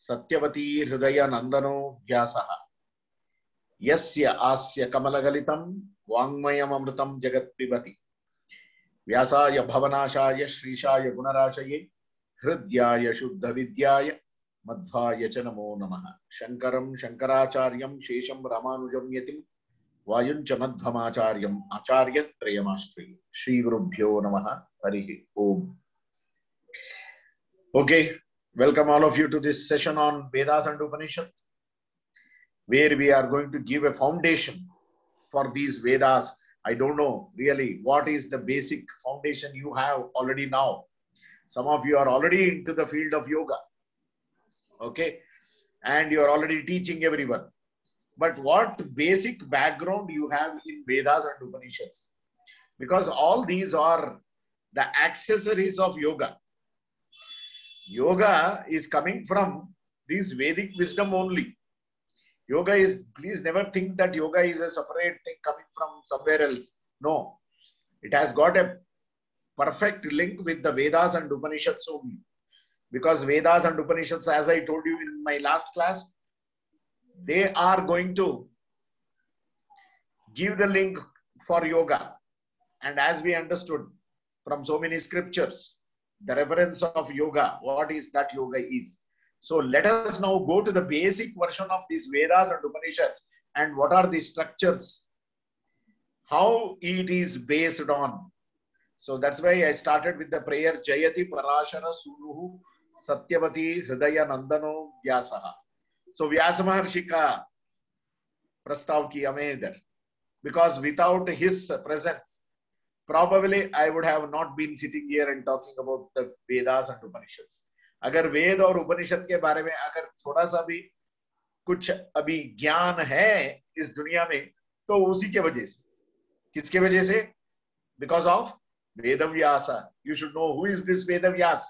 सत्यवती हृदय नंदनो व्यासः यस्य आस्य कमलगलितं वाङ्मयममृतं जगत् पिबति व्यासाय भवनाशाय श्रीशाय गुणराशये हृद्याय शुद्ध विद्याय मध्वाय च नमो नमः। शंकरं शंकराचार्यं शेषं रामानुजं यतिं वायुंच मध्वमाचार्यम् आचार्यत्रयमाश्रये। श्री गुरुभ्यो नमः। हरिः ओम। Okay, welcome all of you to this session on Vedas and Upanishads, where we are going to give a foundation for these Vedas. I don't know really what is the basic foundation you have already now. Some of you are already into the field of yoga, okay, and you are already teaching everyone. But what basic background you have in Vedas and Upanishads? Because all these are the accessories of yoga. Yoga is coming from this Vedic wisdom only. Yoga is, please never think that yoga is a separate thing coming from somewhere else. No, it has got a perfect link with the Vedas and Upanishads only. Because Vedas and Upanishads, as I told you in my last class, they are going to give the link for yoga. And as we understood from so many scriptures, the reference of yoga, what is that yoga is. So let us now go to the basic version of these Vedas and Upanishads and what are the structures, how it is based on. So that's why I started with the prayer, Jayati Parashara Sunuhu Satyavati Hridaya Nandano Vyasaha. So Vyasa Maharshi ka prastav kiya maine idhar, because without his presence, probably I would have not been sitting here and talking about the Vedas and Upanishads. अगर वेद और उपनिषद के बारे में अगर थोड़ा सा भी कुछ अभी ज्ञान है इस दुनिया में, तो उसी के वजह से, किसके वजह से? Because of Vedavyasa. You should know who is this Vedavyas.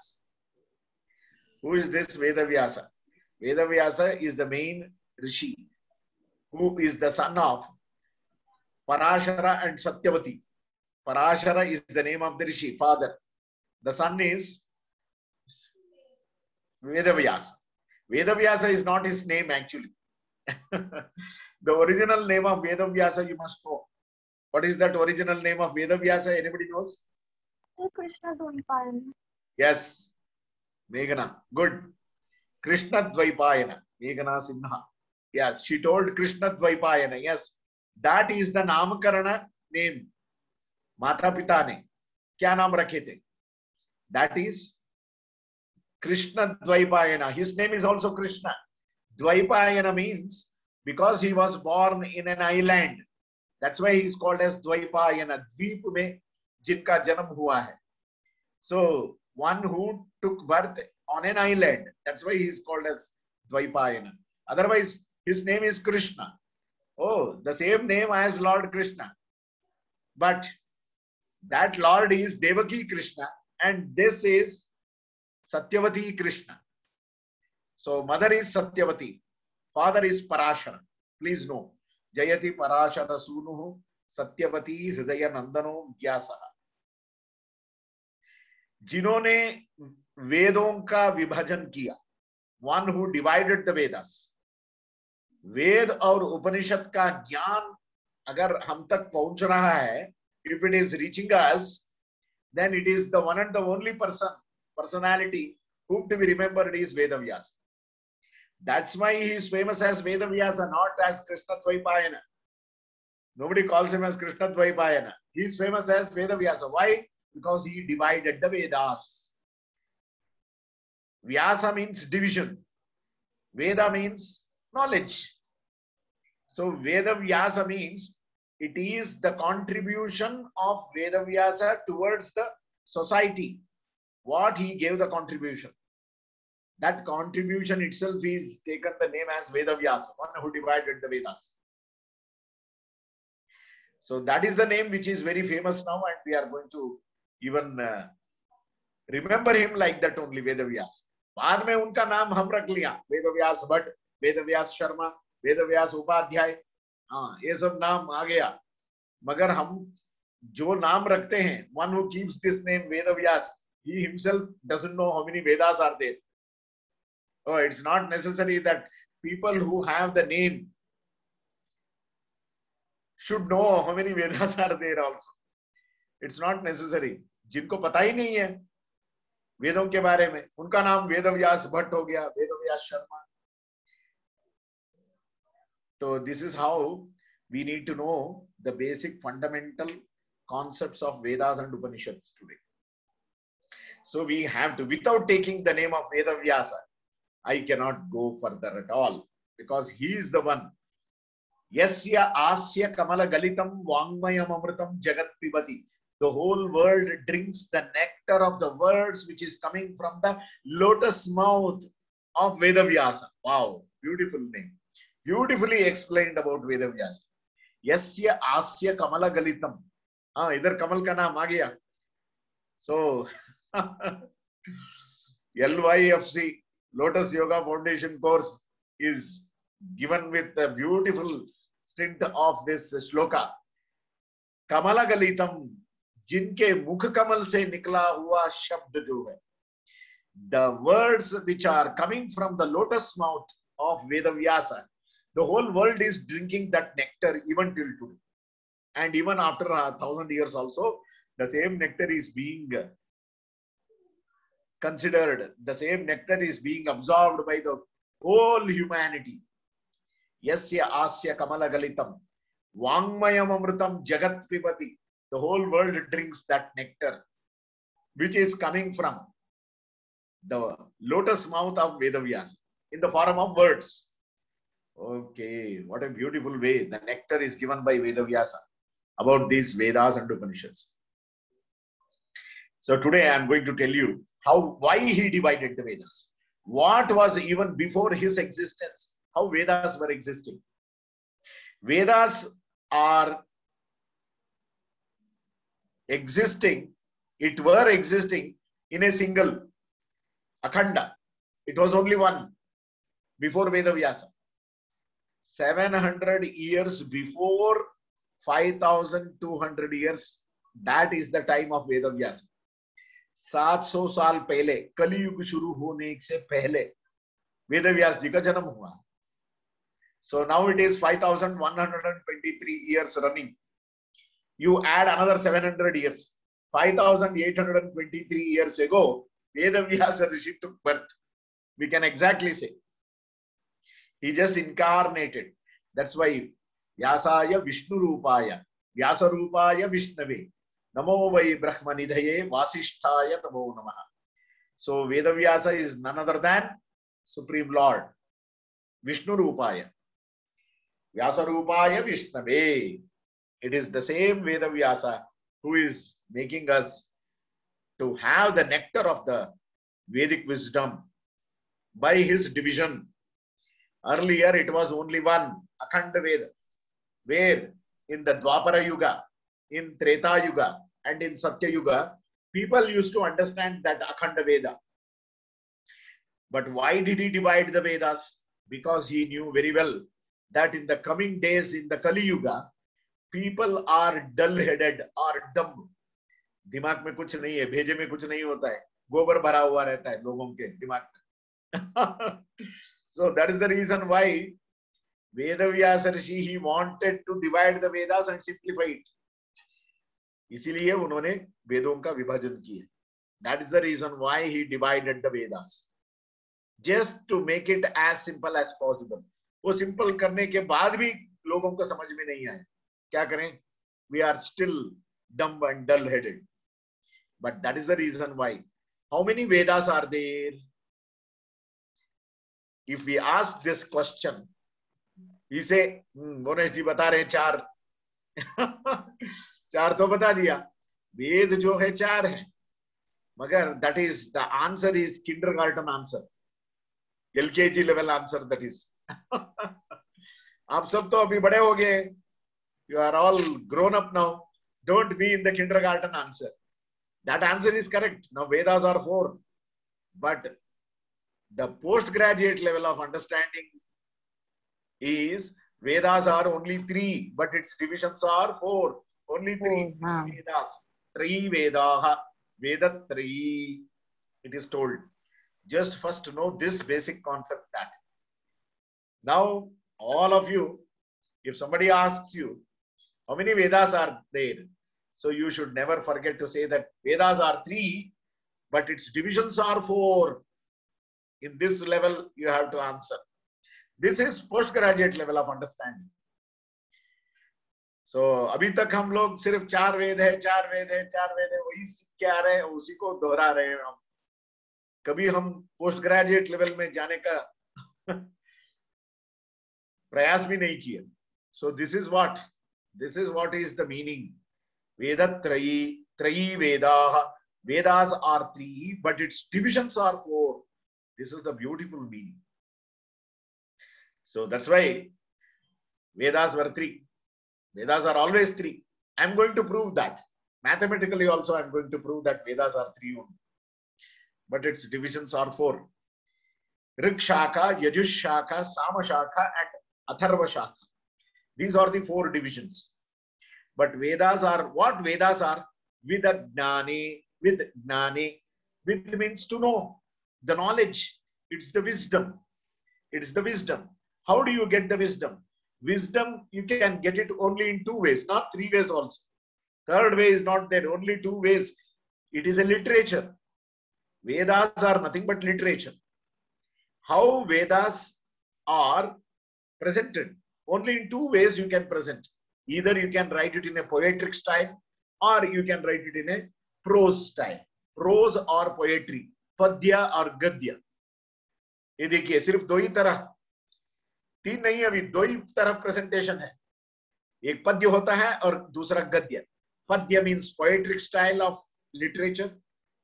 Who is this Vedavyasa? Vedavyasa is the main rishi, who is the son of Parashara and Satyavati. Parashara is the name of the rishi, father. The son is Vedavyasa. Vedavyasa is not his name actually. The original name of Vedavyasa you must know. What is that original name of Vedavyasa? Anybody knows? Krishna Dvaipayana. Yes. Meghana. Good. Krishna Dvaipayana. Meghana Sinha. Yes. She told Krishna Dvaipayana. Yes. That is the Namakarana name. Mata Pita ne kya naam rakhe the? That is Krishna Dvaipayana. His name is also Krishna. Dvaipayana means because he was born in an island. That's why he is called as Dvaipayana. Dweep mein jinka janam hua hai. So one who took birth on an island. That's why he is called as Dvaipayana. Otherwise, his name is Krishna. Oh, the same name as Lord Krishna. But that Lord is Devaki Krishna and this is Satyavati Krishna. So mother is Satyavati, father is Parashara. Please know, Jayati Parashara Sunuhu Satyavati Hridaya Nandano Vyasaha. जिन्होंने वेदों का विभाजन किया, one who divided the Vedas. वेद और उपनिषद का ज्ञान अगर हम तक पहुंच रहा है, if it is reaching us, then it is the one and the only personality whom to be remembered is Vedavyasa. That's why he is famous as Vedavyasa, not as Krishna Dvaipayana. Nobody calls him as Krishna Dvaipayana. He is famous as Vedavyasa. Why? Because he divided the Vedas. Vyasa means division. Veda means knowledge. So Vedavyasa means it is the contribution of Vedavyasa towards the society. What he gave the contribution. That contribution itself is taken the name as Vedavyasa, one who divided the Vedas. So that is the name which is very famous now and we are going to even remember him like that only, Vedavyasa. बाद में उनका नाम हम रख लिया, वेदव्यास भट्ट, वेदव्यास शर्मा, वेदव्यास उपाध्याय, हाँ ये सब नाम आ गया, मगर हम जो नाम रखते हैं, one who keeps this name Vedavyas, he himself doesn't know how many Vedas are there. Oh, it's not necessary that people who have the name should know how many Vedas are there also. It's not necessary. जिनको पता ही नहीं है वेदों के बारे में, उनका नाम वेदव्यास भट्ट हो गया, Vedvyas Sharma. So this is how we need to know the basic fundamental concepts of Vedas and Upanishads today. So we have to, without taking the name of Vedavyasa, I cannot go further at all, because he is the one. Yasya asya kamala galitam vangmayam amritam jagat pibati. The whole world drinks the nectar of the words which is coming from the lotus mouth of Vedavyasa. Wow, beautiful name. Beautifully explained about Vedavyasa. Yasya asya kamala galitam. Idhar Kamal ka naam aa gaya. So, LYFC, Lotus Yoga Foundation course is given with a beautiful stint of this shloka. Kamala galitam, jinke mukh kamal se nikla hua shabd jo hai. The words which are coming from the lotus mouth of Vedavyasa, the whole world is drinking that nectar even till today. And even after 1,000 years also, the same nectar is being considered, the same nectar is being absorbed by the whole humanity. Yasya asya kamala galitam, vangmayam amritam jagat pibati. The whole world drinks that nectar, which is coming from the lotus mouth of Vedavyasa in the form of words. Okay, what a beautiful way the nectar is given by Vedavyasa about these Vedas and Upanishads. So today I am going to tell you why he divided the Vedas. What was even before his existence, how Vedas were existing. Vedas are existing, it were existing in a single Akhanda. It was only one before Vedavyasa. 700 years before 5,200 years, that is the time of Vedavyasa. 700 साल पहले, कलियुग शुरू होने से पहले वेदव्यास जी का जन्म हुआ. So now it is 5,123 years running. You add another 700 years. 5,823 years ago, Vedavyasa Rishi took birth. We can exactly say. He just incarnated. That's why Vyasaya Vishnu Rupaya, Vyasa Rupaya Vishnave, Namo Vai Brahmanidhaye Vasishtaya Namo Namaha. So Vedavyasa is none other than Supreme Lord, Vishnu Rupaya, Vyasa Rupaya Vishnave. It is the same Vedavyasa who is making us to have the nectar of the Vedic wisdom by his division. Earlier it was only one, Akhanda Veda, where in the Dwapara Yuga, in Treta Yuga and in Satya Yuga, people used to understand that Akhanda Veda. But why did he divide the Vedas? Because he knew very well that in the coming days in the Kali Yuga, people are dull-headed or dumb. दिमाग में कुछ नहीं है, भेजे में कुछ नहीं होता है, गोबर भरा हुआ रहता है लोगों के दिमाग में. So that is the reason why Vedavyasa Rishi, he wanted to divide the Vedas and simplify it. इसीलिए उन्होंने वेदों का विभाजन किया. That is the reason why he divided the Vedas, just to make it as simple as possible. वो simple करने के बाद भी लोगों को समझ में नहीं आया. क्या करें? We are still dumb and dull-headed. But that is the reason why. How many Vedas are there? If we ask this question, we say, Monesh ji bata rahe चार. चार तो बता दिया. वेद जो है चार है. मगर that is, the answer is kindergarten answer. LKG level answer that is. आप सब तो अभी बड़े हो गए. You are all grown up now. Don't be in the kindergarten answer. That answer is correct. Now Vedas are 4. But the postgraduate level of understanding is Vedas are only 3, but its divisions are 4. Only 3 Vedas. 3 Vedaha. Veda 3. It is told. Just first know this basic concept that. Now, all of you, if somebody asks you, how many Vedas are there? So you should never forget to say that Vedas are 3, but its divisions are 4. In this level, you have to answer. This is postgraduate level of understanding. So अभी तक हम लोग सिर्फ 4 वेद है, 4 वेद है, 4 वेद है, वही सीख के आ रहे हैं, उसी को दोहरा रहे हैं हम. कभी हम पोस्ट ग्रेजुएट लेवल में जाने का प्रयास भी नहीं किया. So this is what is the meaning. Vedatrayi, Trayi Vedaha. Vedas are 3, but its divisions are 4. This is the beautiful meaning. So that's why Vedas were 3. Vedas are always 3. I'm going to prove that. Mathematically also, I'm going to prove that Vedas are 3 only. But its divisions are 4. Rig Shaka, Yajush Shaka, Sama Shaka, and Atharva Shaka. These are the 4 divisions. But Vedas are, what Vedas are? Vidagnani, with Gnani. With means to know. The knowledge. It's the wisdom. It's the wisdom. How do you get the wisdom? Wisdom, you can get it only in 2 ways, not 3 ways also. Third way is not there, only 2 ways. It is a literature. Vedas are nothing but literature. How Vedas are presented? Only in 2 ways you can present. Either you can write it in a poetic style or you can write it in a prose style. Prose or poetry. Padya or Gadya. ये देखिए सिर्फ 2 ही तरह, 3 नहीं, अभी 2 ही तरह presentation है. एक पद्य होता है और दूसरा गद्य. Padya means poetic style of literature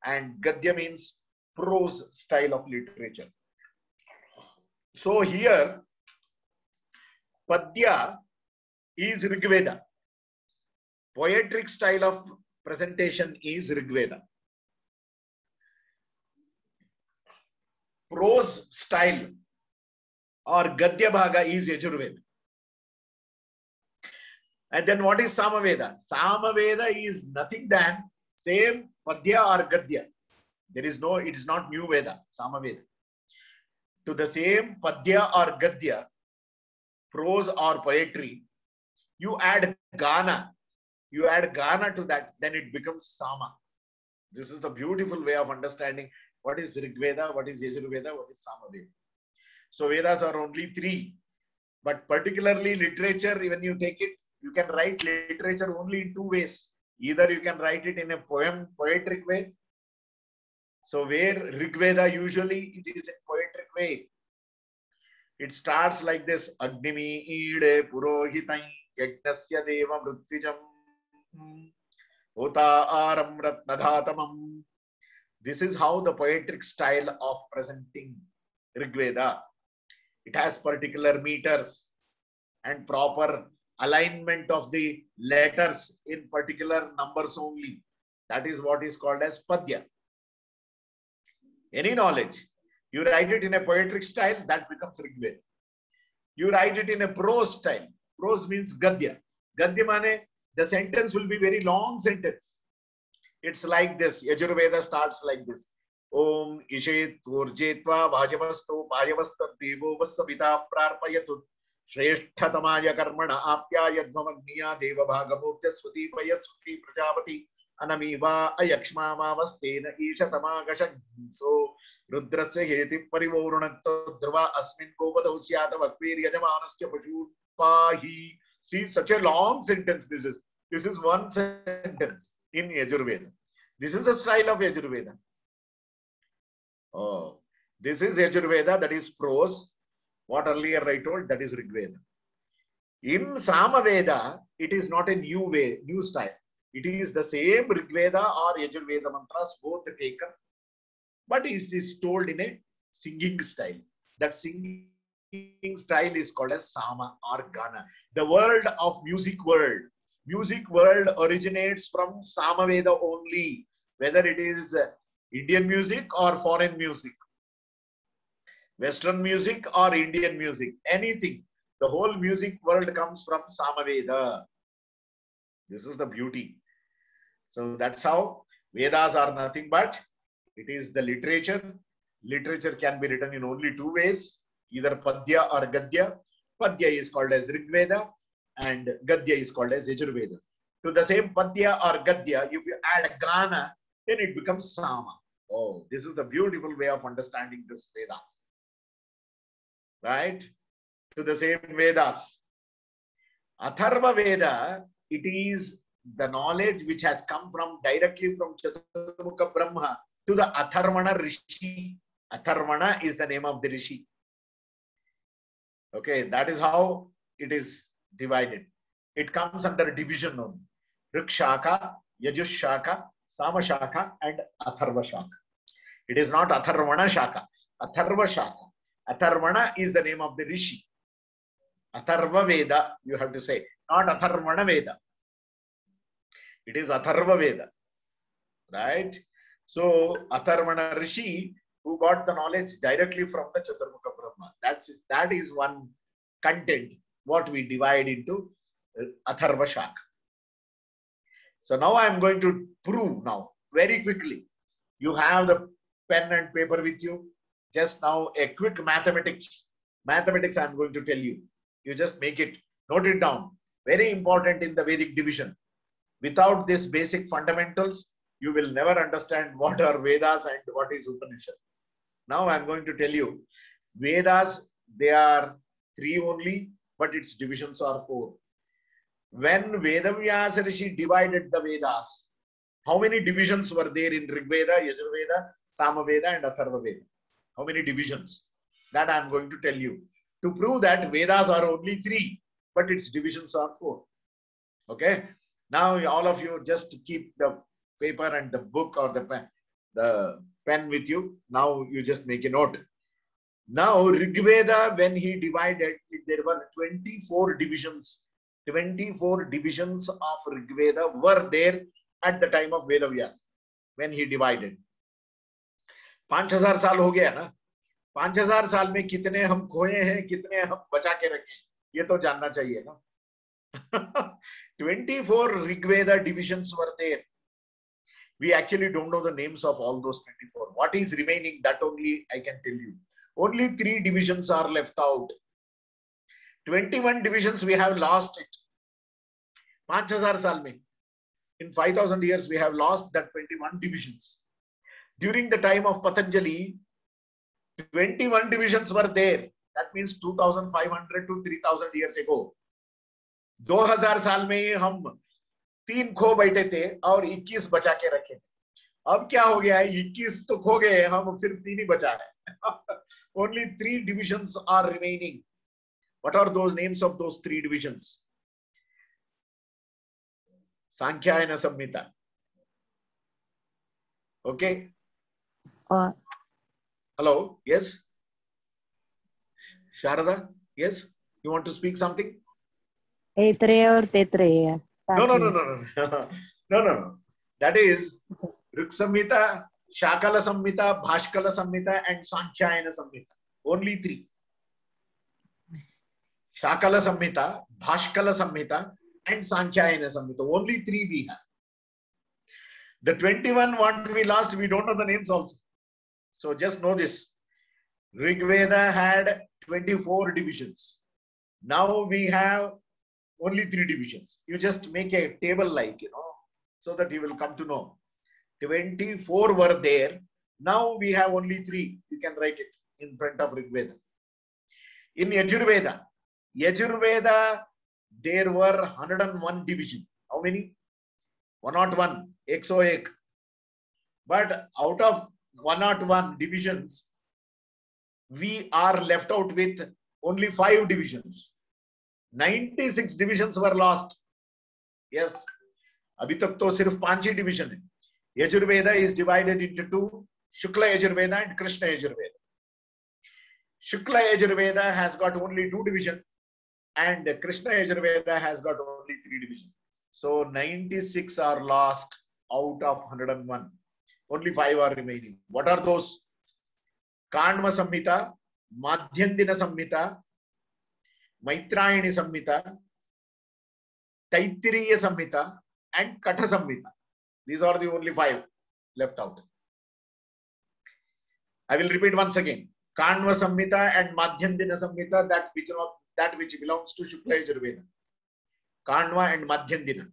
and Gadya means prose style of literature. So here Padya is Rigveda. Poetic style of presentation is Rigveda. Prose style or Gadya Bhaga is Yajurveda. And then what is Samaveda? Samaveda is nothing than same Padya or Gadya. There is no, it is not new Veda, Samaveda. To the same Padya or Gadya, prose or poetry, you add Gana. You add Gana to that, then it becomes Sama. This is the beautiful way of understanding what is Rigveda, what is Yajurveda, what is Samaveda. So Vedas are only 3. But particularly literature, when you take it, you can write literature only in 2 ways. Either you can write it in a poetic way. So where Rigveda usually it is in poetic way. It starts like this: Agnimi ide purohitai yajnasya deva mritvijam ota aram ratnadhatamam. This is how the poetic style of presenting Rigveda. It has particular meters and proper alignment of the letters in particular numbers only. That is what is called as Padya. Any knowledge, you write it in a poetic style, that becomes Rigveda. You write it in a prose style. Prose means Gadya. Gadya mane, the sentence will be very long sentence. It's like this. Yajurveda starts like this. Om Ishet Urjetva Bhajavasto Bhajavasta Devo Vasavita Prarpayatut Shreshtatamaya Karmana Apyayadvamagniya Deva Bhagamurtya Sruti Payasruti Prajapati Anamiva Ayakshmama Vastena Ishatama Gashan. So Rudrasya Heti Parivurunatto Drva Asmin Govadausyata Vakvir Yajamanasya Pashur Pahi. See, such a long sentence this is. This is one sentence in Yajurveda. This is the style of Yajurveda. Oh, this is Yajurveda, that is prose. What earlier I told, that is Rigveda. In Samaveda, it is not a new way, new style. It is the same Rigveda or Yajurveda mantras, both taken, but it is told in a singing style. That singing style is called as Sama or Gana. The world of music world. Music world originates from Samaveda only, whether it is Indian music or foreign music, Western music or Indian music, anything. The whole music world comes from Samaveda. This is the beauty. So that's how Vedas are nothing but it is the literature Literature can be written in only two ways, either Padya or Gadya. Padya is called as Rigveda and Gadya is called as Yajurveda. To the same Padya or Gadya, if you add Gana, then it becomes Sama. Oh, this is the beautiful way of understanding this Veda. Right? To the same Vedas. Atharva Veda, it is the knowledge which has come from directly from Chaturmukha Brahma to the Atharvana Rishi. Atharvana is the name of the Rishi. Okay, that is how it is divided. It comes under division only. Rikshaka, Yajushaka, Samashaka, and Atharva Shaka. It is not Atharvana Shaka. Atharva Shaka. Atharvana is the name of the Rishi. Atharva Veda, you have to say, not Atharvana Veda. It is Atharva Veda. Right? So, Atharvana Rishi, who got the knowledge directly from the Chaturmukha Brahma. That is one content, what we divide into Atharva Shaka. So now I am going to prove now, very quickly. You have the pen and paper with you. Just now a quick mathematics. Mathematics I am going to tell you. You just make it, note it down. Very important in the Vedic division. Without this basic fundamentals, you will never understand what are Vedas and what is Upanishad. Now I am going to tell you, Vedas, they are 3 only, but its divisions are 4. When Vedavyasa Rishi divided the Vedas, how many divisions were there in Rigveda, Yajurveda, Samaveda and Atharva Veda? How many divisions? That I am going to tell you. To prove that Vedas are only 3, but its divisions are 4. Okay? Now all of you just keep the paper and the book or the pen with you. Now you just make a note. Now Rigveda, when he divided, there were 24 divisions. 24 divisions of Rigveda were there at the time of Vedavyasa, when he divided. 5000 साल हो गया ना? 5000 साल में कितने हम खोए हैं, कितने हम बचा के रखे, ये तो जानना चाहिए ना? 24 Rigveda divisions were there. We actually don't know the names of all those 24. What is remaining, that only I can tell you. Only 3 divisions are left out. 21 divisions we have lost it. 5000 साल में, in 5000 years we have lost that 21 divisions. During the time of Patanjali, 21 divisions were there. That means 2500 to 3000 years ago. 2000 साल में हम 3 खो बैठे थे और 21 बचा के रखे थे. अब क्या हो गया है, 21 तो खो गए, हम सिर्फ 3 ही बचा है. Only 3 divisions are remaining. What are those names of those 3 divisions? Sankhya Samhita. Okay. Hello. Yes. Sharada. Yes. You want to speak something? Aitreya or Tetreya? No. That is Rik Samhita, Shakala Samhita, Bhashkala Samhita, and Sankhya Samhita. Only 3. Shakala Samhita, Bhashkala Samhita, and Sankhya Samhita. Only 3 we have. The 21 what we lost, we don't know the names also. So just know this. Rigveda had 24 divisions. Now we have only 3 divisions. You just make a table like, so that you will come to know. 24 were there. Now we have only 3. You can write it in front of Rigveda. In Yajurveda, there were 101 divisions. How many? 101. 101. But out of 101 divisions, we are left out with only 5 divisions. 96 divisions were lost. Yes. Abhi tak to sirf 5 he division hai. Yajurveda is divided into 2. Shukla Yajurveda and Krishna Yajurveda. Shukla Yajurveda has got only 2 divisions and Krishna Yajurveda has got only 3 divisions. So 96 are lost out of 101. Only 5 are remaining. What are those? Kandma Samhita, Madhyandina Samhita, Maitrayani Samhita, Taittiriya Samhita, and Katha Samhita. These are the only 5 left out. I will repeat once again. Kanva Samhita and Madhyandina Samhita, that which belongs to Shukla Yajurveda. Kanva and Madhyandina.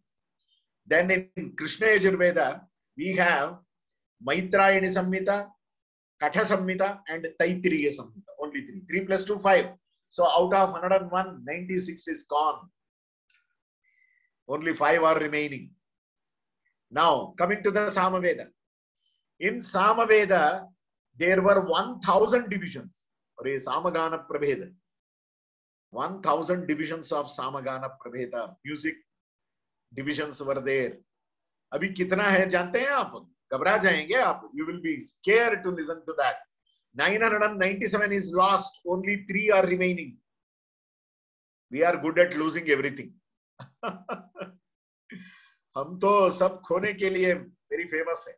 Then in Krishna Yajurveda, we have Maitrayani Samhita, Katha Samhita, and Taittiriya Samhita. Only three. 3 plus 2, 5. So out of 101, 96 is gone. Only 5 are remaining. Now, coming to the Samaveda. In Samaveda, there were 1000 divisions. Or Samagana Prabheda. 1000 divisions of Samagana Prabheda. Music divisions were there. Abhi kitna hai jante hain aap? Ghabra jayenge aap. You will be scared to listen to that. 997 is lost. Only 3 are remaining. We are good at losing everything. हम तो सब खोने के लिए very famous है.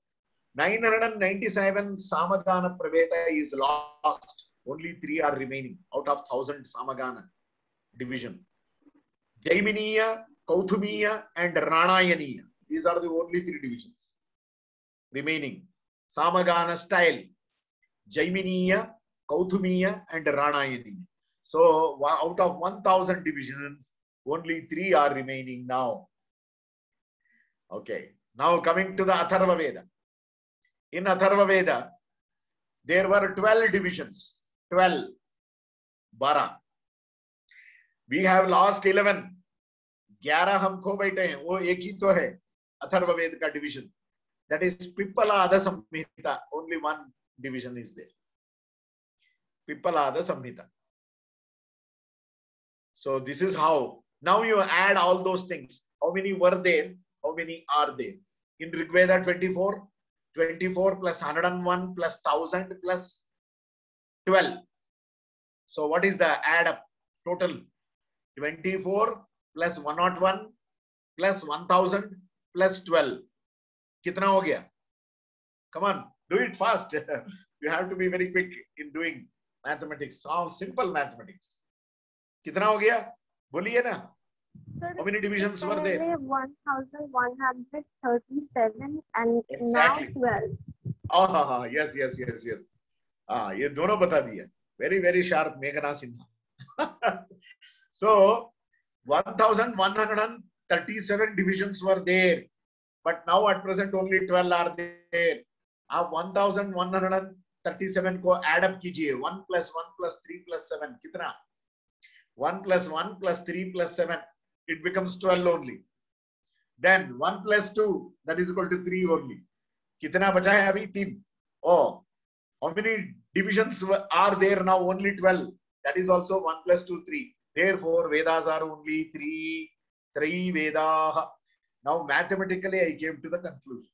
997 Samagana Prabheda is lost. Only 3 are remaining out of 1000 Samagana division. Jaiminiya, Kauthumiya, and Ranayaniya. These are the only 3 divisions remaining. Samagana style. Jaiminiya, Kauthumiya, and Ranayaniya. So out of 1000 divisions, only 3 are remaining now. Okay. Now coming to the Atharva Veda. In Atharva Veda, there were 12 divisions. 12. Bara. We have lost 11. 11 हम खो बैठे हैं. वो एक ही तो है अथर्व वेद का division. That is Pippalada Samhita. Only one division is there. Pippalada Samhita. So this is how. Now you add all those things. How many were there? How many are there? In Rig Veda 24. 24 plus 101 plus 1000 plus 12. So what is the add up total? 24 plus 101 plus 1000 plus 12. Kitna ho gaya? Come on, do it fast. You have to be very quick in doing mathematics. Simple mathematics. Kitna ho gaya? Boliye na. Sir, How many divisions were there? 1137 and Exactly. now 12. Oh, yes. ये दोनों बता दिया. Very, very sharp, Meghana Sinha. So, 1137 divisions were there. But now at present only 12 are there. आप 1137 को add up कीजिए. 1 plus 1 plus 3 plus 7. कितना? 1 plus 1 plus 3 plus 7. It becomes 12 only. Then 1 plus 2, that is equal to 3 only. कितना बचा है अभी? 3. Oh, how many divisions are there now? Only 12. That is also 1 plus 2, 3. Therefore, Vedas are only 3. 3 Vedas. Now, mathematically, I came to the conclusion.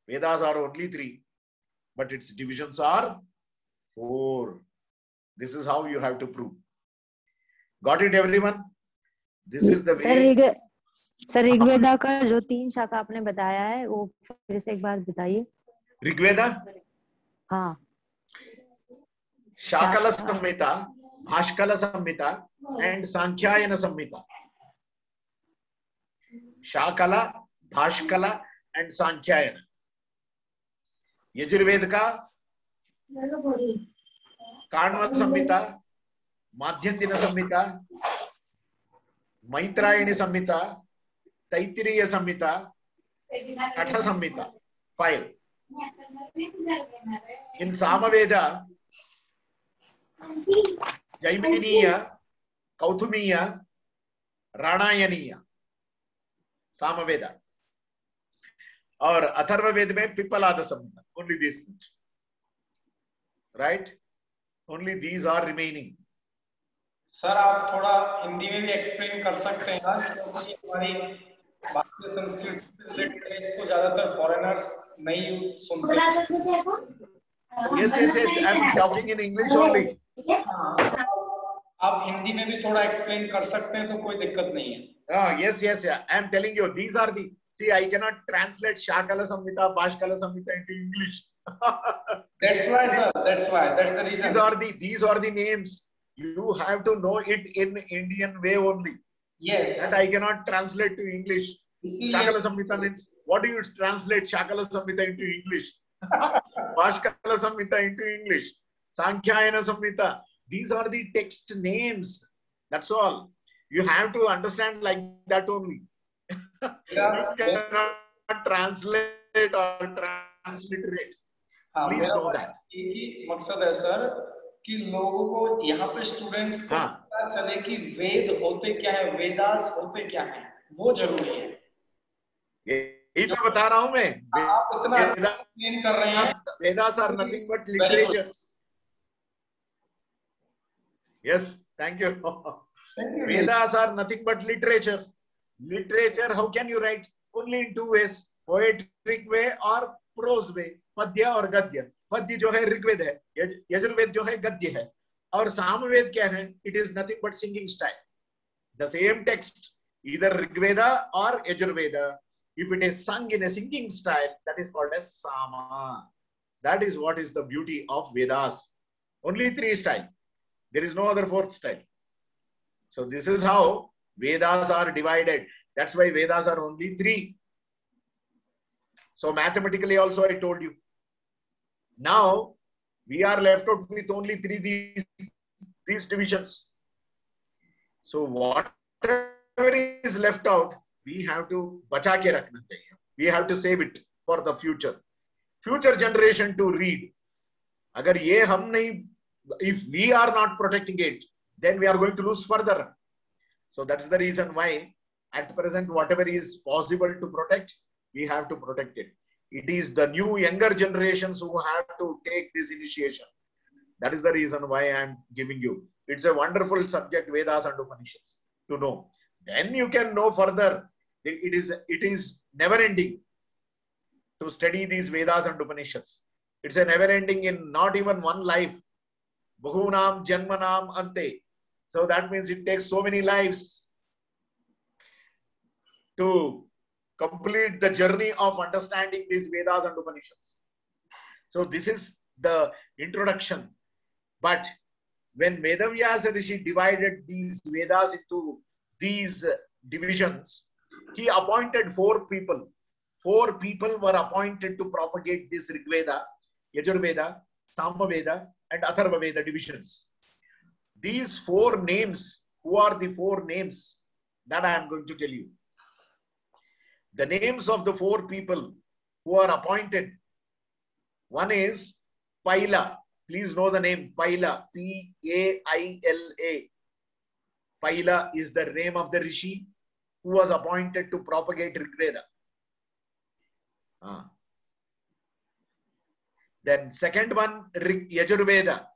Vedas are only 3, but its divisions are 4. This is how you have to prove. Got it, everyone? This is the way. Sir Rigveda का जो 3 शाखा आपने बताया है वो फिर से एक बार बताइए. ऋग्वेदा? हाँ. Shakala Samhita, Bhaskala Samhita, and Sankhayana Samhita. Shakala, Bhaskala, and Sankhayana. Yajurveda ka Kanva Samhita, Madhyandina Samhita, Maitrayani Samhita, Taittiriya Samhita, Katha Samhita. 5. In Samaveda, Jaiminiya, Kauthumiya, Ranayaniya. Samaveda. Or Atharva Veda mein Pippalada Samhita. Only this much. Right? Only these are remaining. Sir आप थोड़ा हिंदी में भी explain कर सकते हैं क्योंकि हमारी भारतीय संस्कृति से रिलेटेड है, इसको ज्यादातर फॉरेनर्स नहीं सुनते. Yes. I'm talking in English only. आप हिंदी में भी थोड़ा एक्सप्लेन कर सकते हैं तो कोई दिक्कत नहीं है. Yes. I'm telling you, these are the. See, I cannot translate Shakala Samhita, Bhaskala Samhita into English. That's why, sir. That's why. That's the reason. These are the names. You have to know it in Indian way only. Yes. And I cannot translate to English. Shakala Samhita means, what do you translate Shakala Samhita into English? Bhaskara Samhita into English, Sankhyayana Samhita. These are the text names. That's all. You have to understand like that only. You cannot translate or transliterate. हाँ, Please मेरा know बस that. एक ही मकसद है sir कि लोगों को यहाँ पे स्टूडेंट्स को हाँ। पता चले कि वेद होते क्या है, वेदास होते क्या है, वो जरूरी है। यही तो बता रहा हूं मैं. आप इतना एक्सप्लेन कर रहे हैं. Vedas are nothing but Very good. literature. Yes, thank you. Thank you. Vedas are nothing but literature. Literature, how can you write? Only in two ways, poetic way or prose way. पद्य और गद्य. पद्य जो है ऋग्वेद है, यजुर्वेद जो है गद्य है, और सामवेद क्या है? It is nothing but singing style. The same text, either Rigveda or Yajurveda, if it is sung in a singing style, that is called as Sama. That is what is the beauty of Vedas. Only three style. There is no other fourth style. So this is how Vedas are divided. That's why Vedas are only three. So mathematically also I told you. Now we are left out with only these divisions. So whatever is left out, we have to bacha ke rakhna chahiye. We have to save it for the future generation to read. Agar ye hum nahi, if we are not protecting it, then we are going to lose further. So that's the reason why at present whatever is possible to protect, we have to protect it. It is the new younger generations who have to take this initiation. That is the reason why I am giving you. It's a wonderful subject, Vedas and Upanishads, to know. Then you can know further. It is never ending to study these Vedas and Upanishads. It's a never ending in not even one life. Bahunam Janmanam Ante. So that means it takes so many lives to complete the journey of understanding these Vedas and Upanishads. So this is the introduction. But when Vedavyasa Rishi divided these Vedas into these divisions, he appointed 4 people. 4 people were appointed to propagate this Rigveda, Yajurveda, Samaveda, and Atharvaveda divisions. These 4 names, who are the 4 names that I am going to tell you? The names of the 4 people who are appointed. One is Paila. Please know the name Paila. P-A-I-L-A. Paila is the name of the Rishi who was appointed to propagate Rigveda. Then second one, Yajurveda.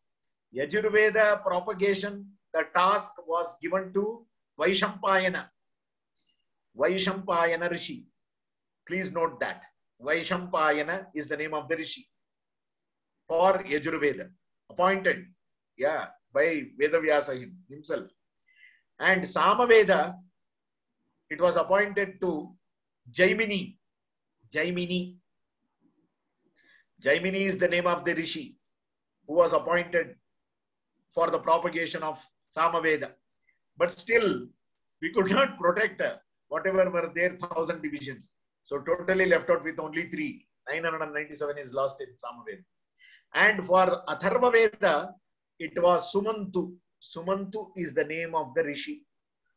Yajurveda propagation, the task was given to Vaishampayana. Vaishampayana Rishi. Please note that. Vaishampayana is the name of the Rishi for Yajurveda. Appointed, by Vedavyasa himself. And Samaveda, it was appointed to Jaimini. Jaimini is the name of the Rishi who was appointed for the propagation of Samaveda. But still, we could not protect whatever were there 1,000 divisions. So totally left out with only 3. 997 is lost in Samaveda. And for Atharvaveda, it was Sumantu. Sumantu is the name of the Rishi.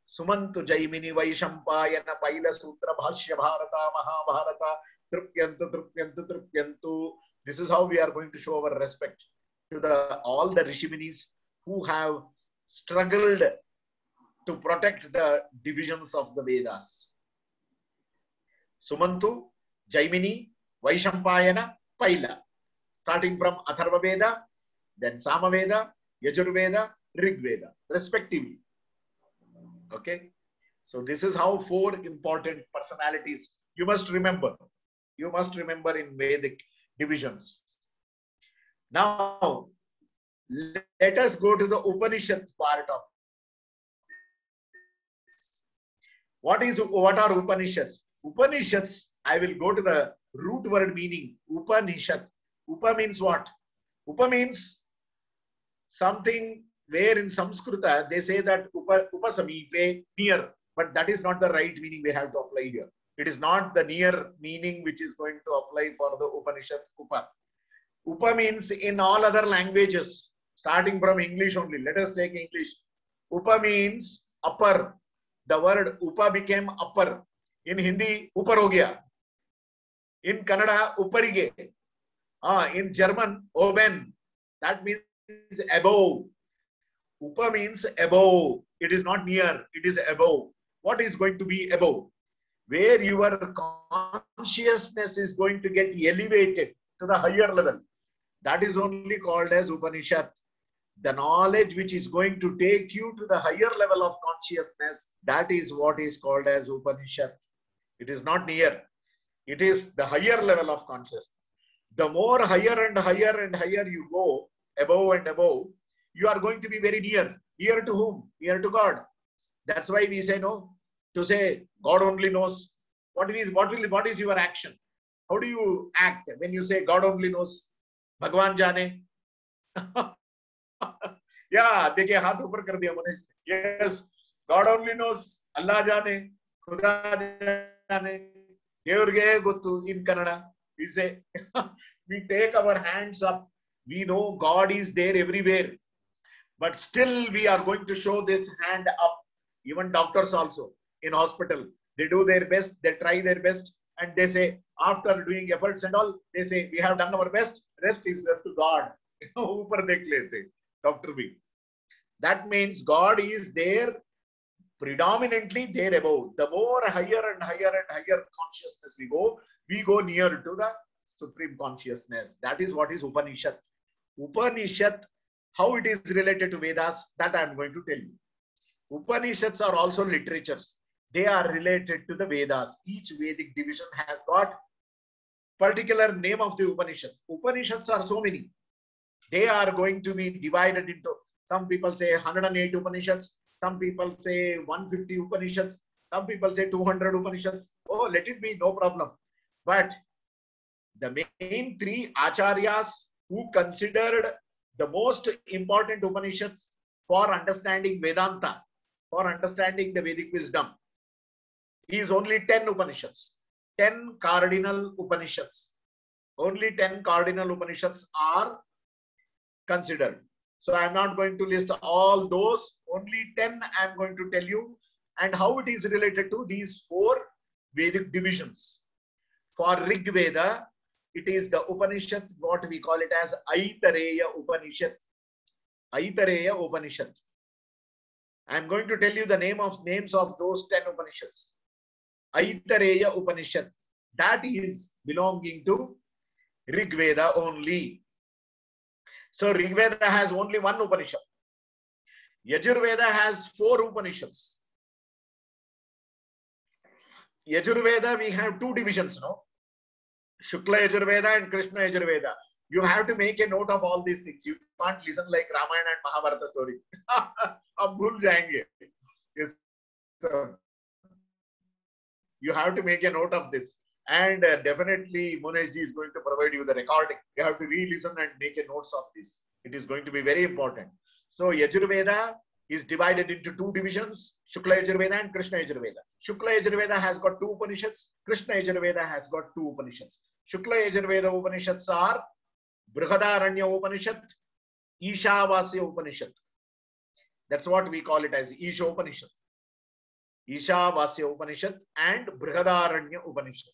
Sumantu Jaimini Vaishampayana Paila Sutra Bhashya Bharata Mahabharata Trupyantu. This is how we are going to show our respect to all the Rishiminis who have struggled to protect the divisions of the Vedas. Sumantu, Jaimini, Vaishampayana, Paila. Starting from Atharvaveda, then Samaveda, Yajurveda, Rigveda, respectively. Okay. So this is how 4 important personalities you must remember. You must remember in Vedic divisions. Now, let us go to the Upanishad part of what are Upanishads? Upanishads, I will go to the root word meaning. Upanishad. Upa means what? Upa means something where in Samskrita they say that upasamipe, near, but that is not the right meaning we have to apply here. It is not the near meaning which is going to apply for the Upanishad Upa. Upa means in all other languages, starting from English only. Let us take English. Upa means upper. The word Upa became upper. In Hindi, upar ho gaya. In Kannada, uparige. In German, oben. That means above. Upa means above. It is not near. It is above. What is going to be above? Where your consciousness is going to get elevated to the higher level. That is only called as Upanishad. The knowledge which is going to take you to the higher level of consciousness, that is what is called as Upanishad. It is not near. It is the higher level of consciousness. The more higher and higher and higher you go, above and above, you are going to be very near. Near to whom? Near to God. That's why we say no. To say God only knows. What is your action? How do you act when you say God only knows? Bhagwan jane. Yeah, dekhe haath upar kar diya Manish. Yes, God only knows. Allah jane. Khuda jane. Devrge gottu in Kannada. We say, we take our hands up. We know God is there everywhere. But still we are going to show this hand up. Even doctors also in hospital, they do their best, they try their best, and they say, after doing efforts and all, they say, we have done our best, rest is left to God. Upar dekh lete, Dr. B. That means God is there, predominantly there above. The more higher and higher and higher consciousness we go near to the supreme consciousness. That is what is Upanishad. Upanishad, how it is related to Vedas, that I am going to tell you. Upanishads are also literatures. They are related to the Vedas. Each Vedic division has got particular name of the Upanishad. Upanishads are so many. They are going to be divided into, some people say 108 Upanishads, some people say 150 Upanishads, some people say 200 Upanishads. Oh, let it be, no problem. But the main three acharyas who considered the most important Upanishads for understanding Vedanta, for understanding the Vedic wisdom, is only 10 Upanishads, 10 cardinal Upanishads. Only 10 cardinal Upanishads are considered. So I am not going to list all those, only 10 I am going to tell you, and how it is related to these 4 Vedic divisions. For Rig Veda, it is the Upanishad, what we call it as Aitareya Upanishad. Aitareya Upanishad. I am going to tell you the names of those 10 Upanishads. Aitareya Upanishad. That is belonging to Rig Veda only. So Rig Veda has only one Upanishad. Yajurveda has 4 Upanishads. Yajurveda, we have 2 divisions, no? Shukla Yajurveda and Krishna Yajurveda. You have to make a note of all these things. You can't listen like Ramayana and Mahabharata story. Ab bhul jayenge. Yes. So you have to make a note of this. And definitely Munesh ji is going to provide you the recording. You have to re-listen and make a notes of this. It is going to be very important. So Yajurveda is divided into 2 divisions, Shukla Yajurveda and Krishna Yajurveda. Shukla Yajurveda has got 2 Upanishads. Krishna Yajurveda has got 2 Upanishads. Shukla Yajurveda Upanishads are Brihadaranya Upanishad, Ishavasya Upanishad. That's what we call it as Isha Upanishad. Ishavasya Upanishad and Brihadaranya Upanishad.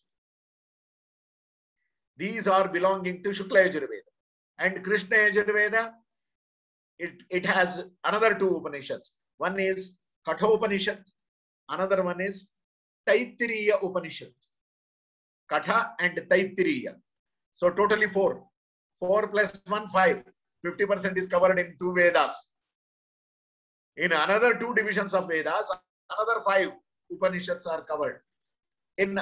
These are belonging to Shukla Yajurveda. And Krishna Yajurveda, it has another 2 Upanishads. One is Kathopanishad, another one is Taittiriya Upanishad. Katha and Taittiriya. So totally 4. 4 plus 1, 5. 50% is covered in 2 Vedas. In another 2 divisions of Vedas, another 5 Upanishads are covered. In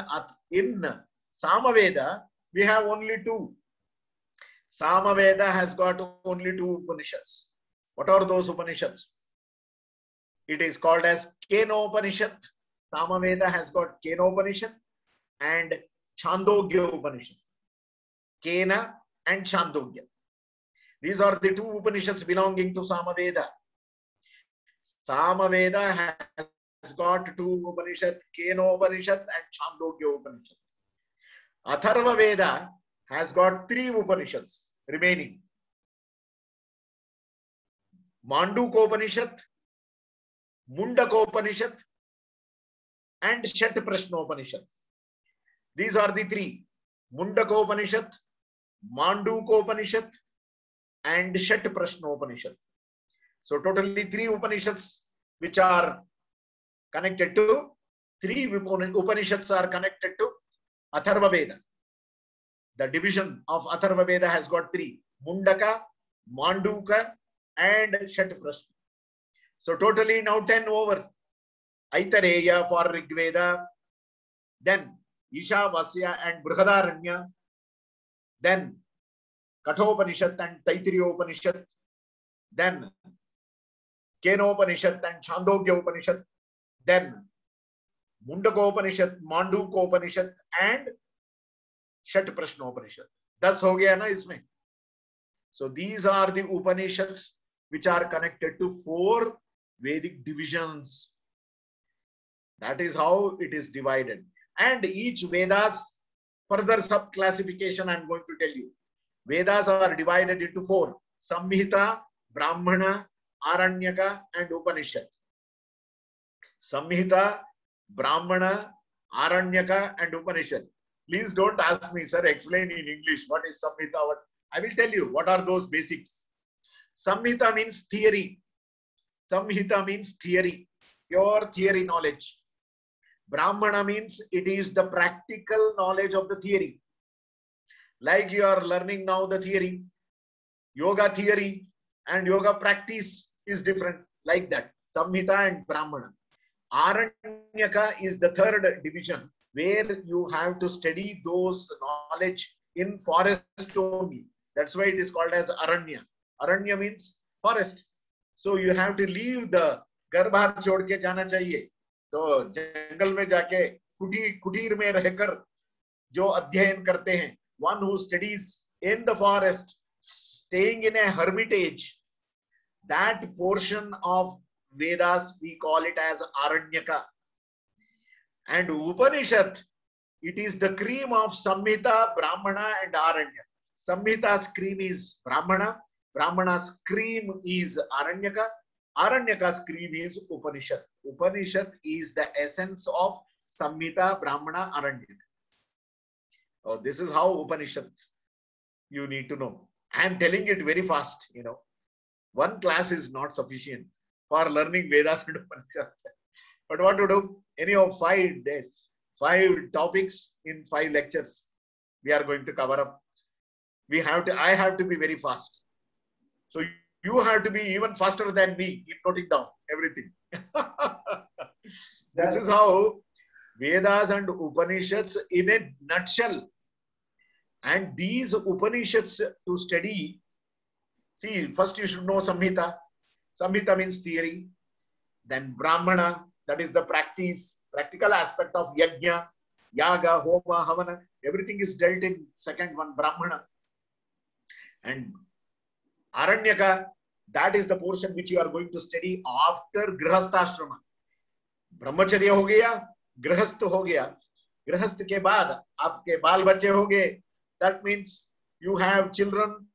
Samaveda, we have only 2. Samaveda has got only 2 Upanishads. What are those Upanishads? It is called as Kenopanishad. Samaveda has got Kenopanishad and Chandogya Upanishad. Kena and Chandogya. These are the 2 Upanishads belonging to Samaveda. Samaveda has got 2 Upanishads, Kenopanishad and Chandogya Upanishad. Atharva Veda has got 3 Upanishads. remaining. Mandukopanishad, Mundakopanishad, and Shat Prashnopanishad. These are the three: Mundakopanishad, Mandukopanishad, and Shat Prashnopanishad. So totally three Upanishads which are connected to, three Upanishads are connected to Atharva Veda. The division of Atharva Veda has got three: Mundaka, Manduka, and Shat Prashna. So totally now 10 over. Aitareya for Rigveda, then Ishavasya and Brihadaranya, then Kathopanishad and Taittiriyopanishad, then Kenopanishad and Chandogya Upanishad, then Mundakopanishad, Mandukopanishad, and Shat Prashnopanishad. Thus ho gaya na isme. So these are the Upanishads which are connected to 4 Vedic divisions. That is how it is divided. And each Vedas, further sub-classification I am going to tell you. Vedas are divided into 4: Samhita, Brahmana, Aranyaka, and Upanishad. Samhita, Brahmana, Aranyaka, and Upanishad. Please don't ask me, sir, explain in English what is Samhita. What I will tell you what are those basics. Samhita means theory. Samhita means theory, pure theory knowledge. Brahmana means it is the practical knowledge of the theory. Like you are learning now the theory, yoga theory and yoga practice is different. Like that, Samhita and Brahmana. Aranyaka is the third division where you have to study those knowledge in forest only. That's why it is called as Aranya. Aranya means forest. So you have to leave the घर बाहर छोड़ के जाना चाहिए. तो जंगल में जाके कुटीर में रहकर जो अध्ययन करते हैं, one who studies in the forest, staying in a hermitage, that portion of Vedas we call it as Aranyaka. And Upanishad, it is the cream of Samhita, Brahmana, and Aranyaka. Samhita's cream is Brahmana, Brahmana's cream is Aranyaka, Aranyaka's cream is Upanishad. Upanishad is the essence of Samhita, Brahmana, Aranyaka. Oh, this is how Upanishad you need to know. I am telling it very fast, you know. One class is not sufficient for learning Vedas and Upanishad. But what to do? Anyhow, 5 days, 5 topics in 5 lectures we are going to cover up. I have to be very fast. So you have to be even faster than me in noting down everything. This is how Vedas and Upanishads in a nutshell. And these Upanishads to study, see, first you should know Samhita. Samhita means theory. Then Brahmana, that is the practical aspect of Yajna, Yaga, Homa, Havana. Everything is dealt in second one, Brahmana. And Aranyaka, that is the portion which you are going to study after Grihastha-ashrama. Brahmacharya ho gaya, Grihastha ho gaya. Grihastha ke baad, aapke baal bache ho gaye. That means you have children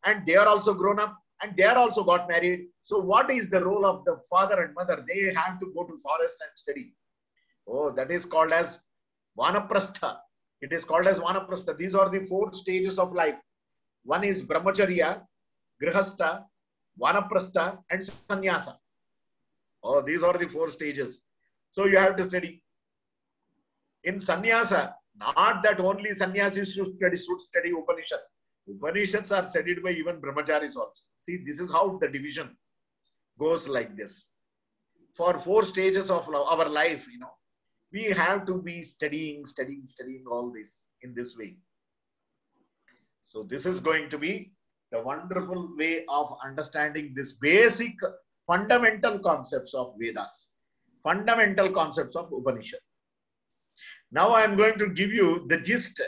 and they are also grown up and they are also got married. So what is the role of the father and mother? They have to go to forest and study. Oh, that is called as Vanaprastha. It is called as Vanaprastha. These are the 4 stages of life. One is Brahmacharya, Grihastha, Vanaprastha, and Sannyasa. Oh, these are the 4 stages. So you have to study. In Sannyasa, not that only sannyasis should study Upanishad. Upanishads are studied by even brahmacharis also. See, this is how the division goes like this. For 4 stages of our life, you know, we have to be studying all this in this way. So this is going to be the wonderful way of understanding this basic fundamental concepts of Vedas, fundamental concepts of Upanishad. Now I am going to give you the gist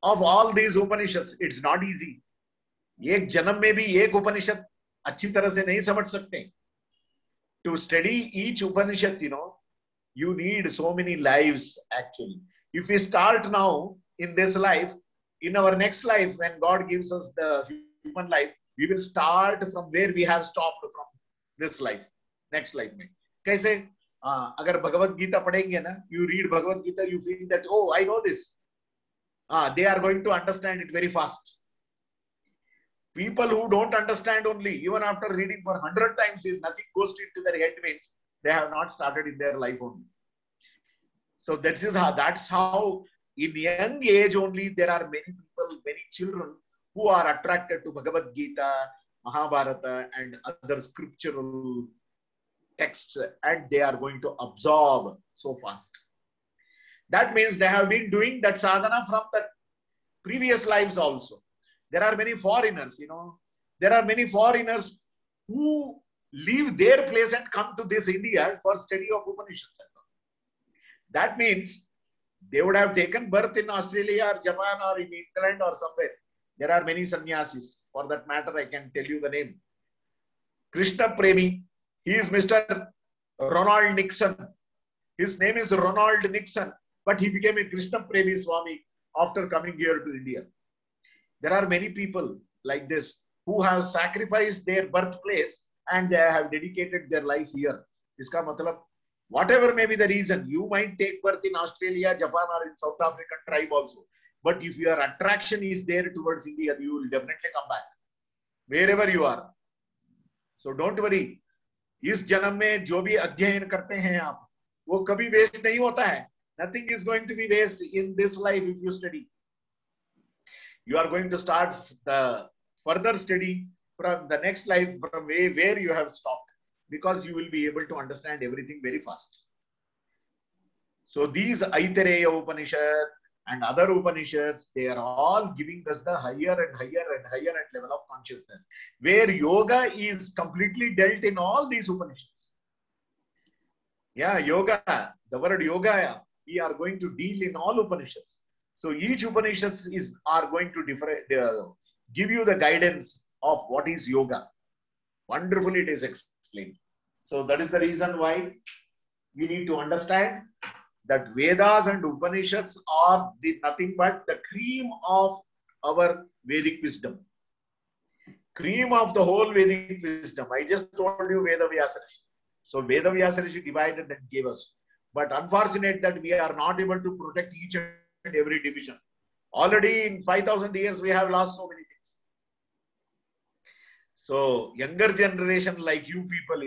of all these Upanishads. It's not easy. एक जन्म में भी एक उपनिषद अच्छी तरह से नहीं समझ सकते. To study each Upanishad, you know, you need so many lives actually. If we start now in this life, in our next life, when God gives us the human life, we will start from where we have stopped from this life, next life में. कैसे? अगर भगवत गीता पढ़ेंगे ना, you read Bhagavad Gita, you feel that, oh, I know this. They are going to understand it very fast. People who don't understand only, even after reading for 100 times, if nothing goes into their head, means they have not started in their life only. So that's how in young age only there are many people, many children who are attracted to Bhagavad Gita, Mahabharata and other scriptural texts, and they are going to absorb so fast. That means they have been doing that sadhana from the previous lives also. There are many foreigners, there are many foreigners who leave their place and come to this India for study of Upanishads. That means they would have taken birth in Australia or Japan or in England or somewhere. There are many sannyasis. For that matter, I can tell you the name. Krishna Premi. He is Mr. Ronald Nixon. His name is Ronald Nixon, but he became a Krishna Premi Swami after coming here to India. There are many people like this who have sacrificed their birthplace and they have dedicated their life here. Iska matlab, whatever may be the reason, you might take birth in Australia, Japan or in South African tribe also. But if your attraction is there towards India, you will definitely come back, wherever you are. So don't worry. इस जन्म में जो भी अध्ययन करते हैं आप, वो कभी वेस्ट नहीं होता है. Nothing is going to be waste in this life if you study. You are going to start the further study from the next life from where you have stopped, because you will be able to understand everything very fast. So these Aitareya Upanishad and other Upanishads, they are all giving us the higher and higher and higher level of consciousness, where yoga is completely dealt in all these Upanishads. Yeah, yoga, the word yoga, we are going to deal in all Upanishads. So each Upanishads are going to give you the guidance of what is yoga. Wonderfully it is explained. So that is the reason why we need to understand that Vedas and Upanishads are nothing but the cream of our Vedic wisdom. Cream of the whole Vedic wisdom. I just told you Veda Vyasa Rishi. So Veda Vyasa Rishi divided and gave us. But unfortunate that we are not able to protect each and every division. Already in 5,000 years, we have lost so many things. So younger generation like you people,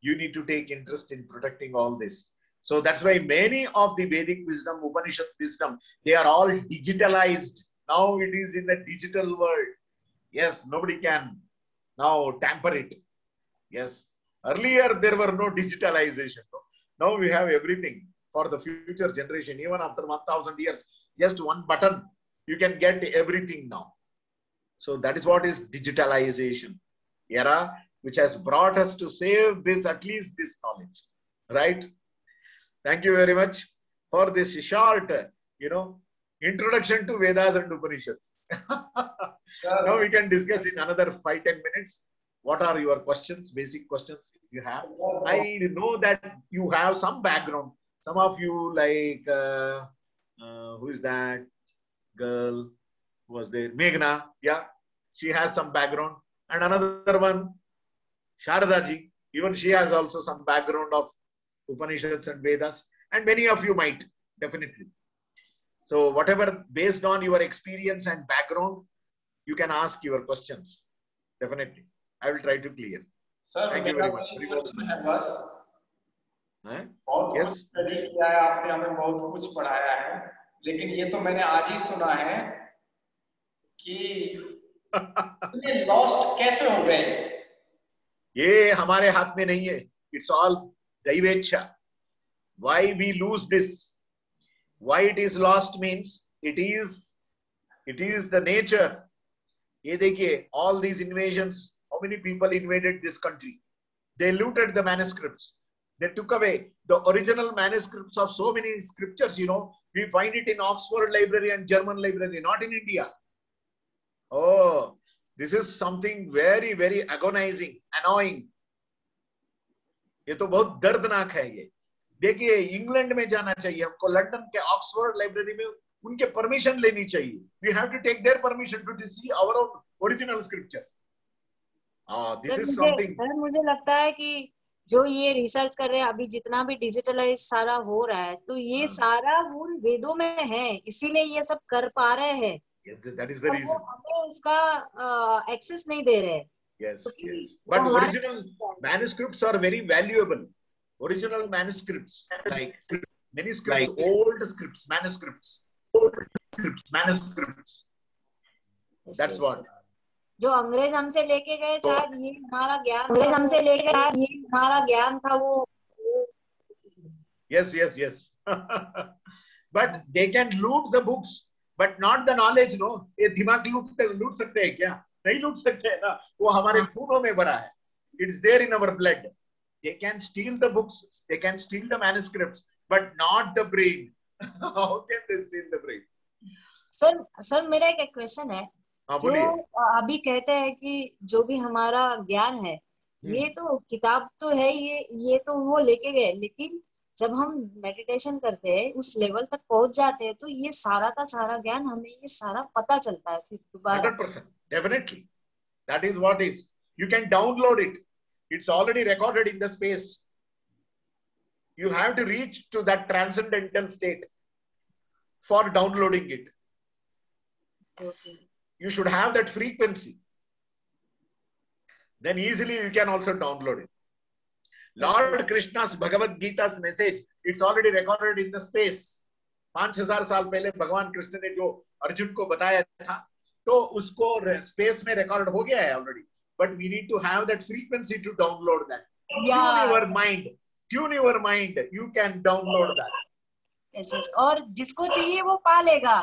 you need to take interest in protecting all this. So that's why many of the Vedic wisdom, Upanishads wisdom, they are all digitalized. Now it is in the digital world. Yes, nobody can now tamper it. Yes. Earlier, there were no digitalization. Now we have everything for the future generation. Even after 1,000 years, just one button, you can get everything now. So that is what is digitalization era, which has brought us to save this, at least this knowledge, right? Thank you very much for this short, introduction to Vedas and Upanishads. Now we can discuss in another 5-10 minutes. What are your questions, basic questions you have? I know that you have some background. Some of you like, who is that girl who was there? Meghna, yeah, she has some background. And another one, Sharada ji, even she has also some background of Upanishads and Vedas. And many of you might, definitely. So whatever, based on your experience and background, you can ask your questions, definitely. I will try to clear. Sir, thank you very much. बहुत कुछ study किया है आपने, हमें बहुत कुछ पढ़ाया है, लेकिन ये तो मैंने आज ही सुना है कि इतने लॉस्ट कैसे हो गए. ये हमारे हाथ में नहीं है. It's all दैवेच्छा. Why we lose this? Why it is lost means it is the nature. ये देखिए, all these invasions. How many people invaded this country? They looted the manuscripts. They took away the original manuscripts of so many scriptures. We find it in Oxford Library and German Library, not in India. Oh, this is something very, very agonizing, annoying. ये तो बहुत दर्दनाक है ये. देखिए, England में जाना चाहिए हमको, लंदन के ऑक्सफोर्ड लाइब्रेरी में उनके परमिशन लेनी चाहिए. We have to take their permission to see our own original scriptures. This sir is something. मुझे लगता है कि जो ये रिसर्च कर रहे हैं अभी, जितना भी डिजिटलाइज सारा हो रहा है, तो ये सारा मूल वेदों में है, इसीलिए ये सब कर पा रहे हैं. Yes, that is the reason. हमें उसका एक्सेस नहीं दे रहे. Yes, yes. But original manuscripts are very valuable. Original manuscripts, like many scripts, old scripts, manuscripts, manuscripts. That's what. जो अंग्रेज हमसे लेके गए, शायद ये हमारा ज्ञान, अंग्रेज हमसे लेके गए, ये हमारा ज्ञान था वो. Yes, yes, yes. But they can loot the books, but not the knowledge. No, ये दिमाग लूट सकते हैं क्या? नहीं लूट सकते हैं ना. वो हमारे खूनों में भरा है. It's there in our blood. They can steal the books, they can steal the manuscripts, but not the brain. How can they steal the brain? Sir मेरा एक क्वेश्चन है. जो अभी कहते हैं कि जो भी हमारा ज्ञान है, ये तो किताब तो है, ये तो वो लेके गए, लेकिन जब हम मेडिटेशन करते हैं, उस लेवल तक पहुंच जाते हैं, तो ये सारा का सारा ज्ञान हमें ये सारा पता चलता है फिर दोबारा. 100%, definitely. That is what is. You can download it. It's already recorded in the space. You have to reach to that transcendental state for downloading it. Okay. You should have that frequency. Then easily you can also download it. Lord Krishna's Bhagavad Gita's message, it's already recorded in the space. 5000 साल पहले भगवान कृष्ण ने जो अर्जुन को बताया था, तो उसको स्पेस में रिकॉर्ड हो गया है already. But we need to have that frequency to download that. Yeah. Tune your mind. You can download that. Yes, yes. और जिसको चाहिए वो पा लेगा.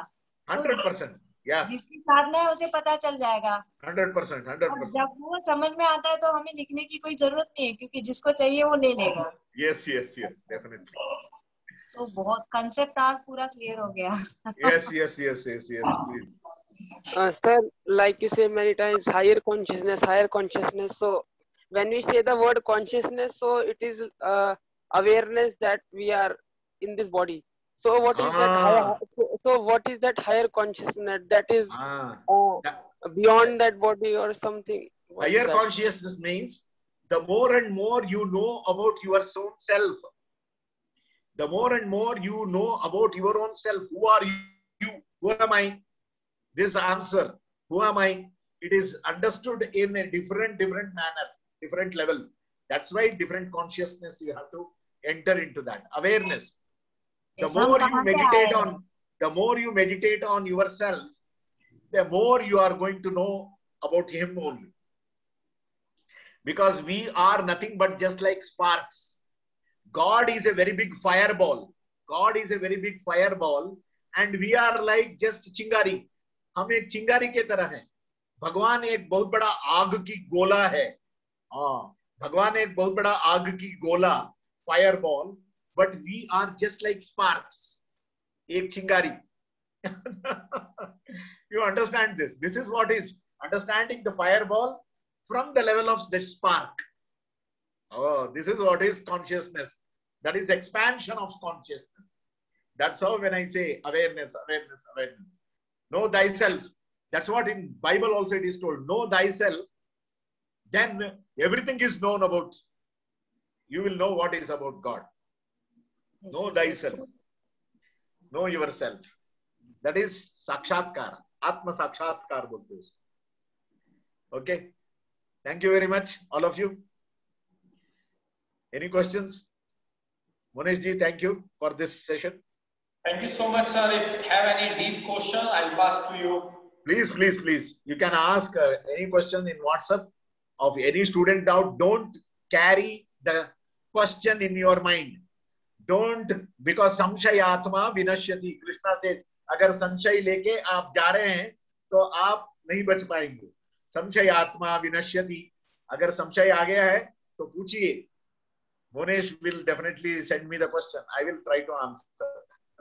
100%. Yes. जिसकी साधना है उसे पता चल जाएगा. 100%. 100%. जब वो समझ में आता है तो हमें लिखने की कोई जरूरत नहीं है, क्योंकि जिसको चाहिए वो ले लेगा. Yes, yes, yes, definitely. So बहुत कंसेप्ट आज पूरा क्लियर हो गया. Yes, yes, yes, yes, yes, please. Sir, like you say many times, higher consciousness. So when we say the word consciousness, so it is awareness that we are in this body. So what is that higher, so what is that higher consciousness that is beyond that body or something? Higher consciousness means the more and more you know about your own self, the more and more you know about your own self. Who are you? Who am I? This answer, who am I? It is understood in a different manner, different level. That's why different consciousness you have to enter into that awareness. The more you meditate on yourself, the more you are going to know about Him only. Because we are nothing but just like sparks. God is a very big fireball. God is a very big fireball, and we are like just chingari. हम एक चिंगारी के तरह हैं. भगवान एक बहुत बड़ा आग की गोला है. भगवान एक बहुत बड़ा आग की गोला, fireball, but we are just like sparks. एक चिंगारी. You understand this? This is what is understanding the fireball from the level of the spark. This is what is consciousness. That is expansion of consciousness. That's how when I say awareness, awareness, awareness. Know thyself. That's what in Bible also it is told. Know thyself. Then everything is known about. You will know what is about God. Know thyself. Know yourself. That is sakshatkara. Atma sakshatkar bolte usko. Okay. Thank you very much, all of you. Any questions? Monesh ji, thank you for this session. Thank you so much, sir. If you have any deep question, I'll pass to you. Please, please, please. You can ask any question in WhatsApp of any student doubt. Don't carry the question in your mind. Don't, because samshayatma vinashyati. Krishna says, अगर संशय लेके आप जा रहे हैं तो आप नहीं बच पाएंगे. संशयात्मा विनश्यति. अगर संशय आ गया है तो पूछिए. Monesh will definitely send me the question. I will try to answer.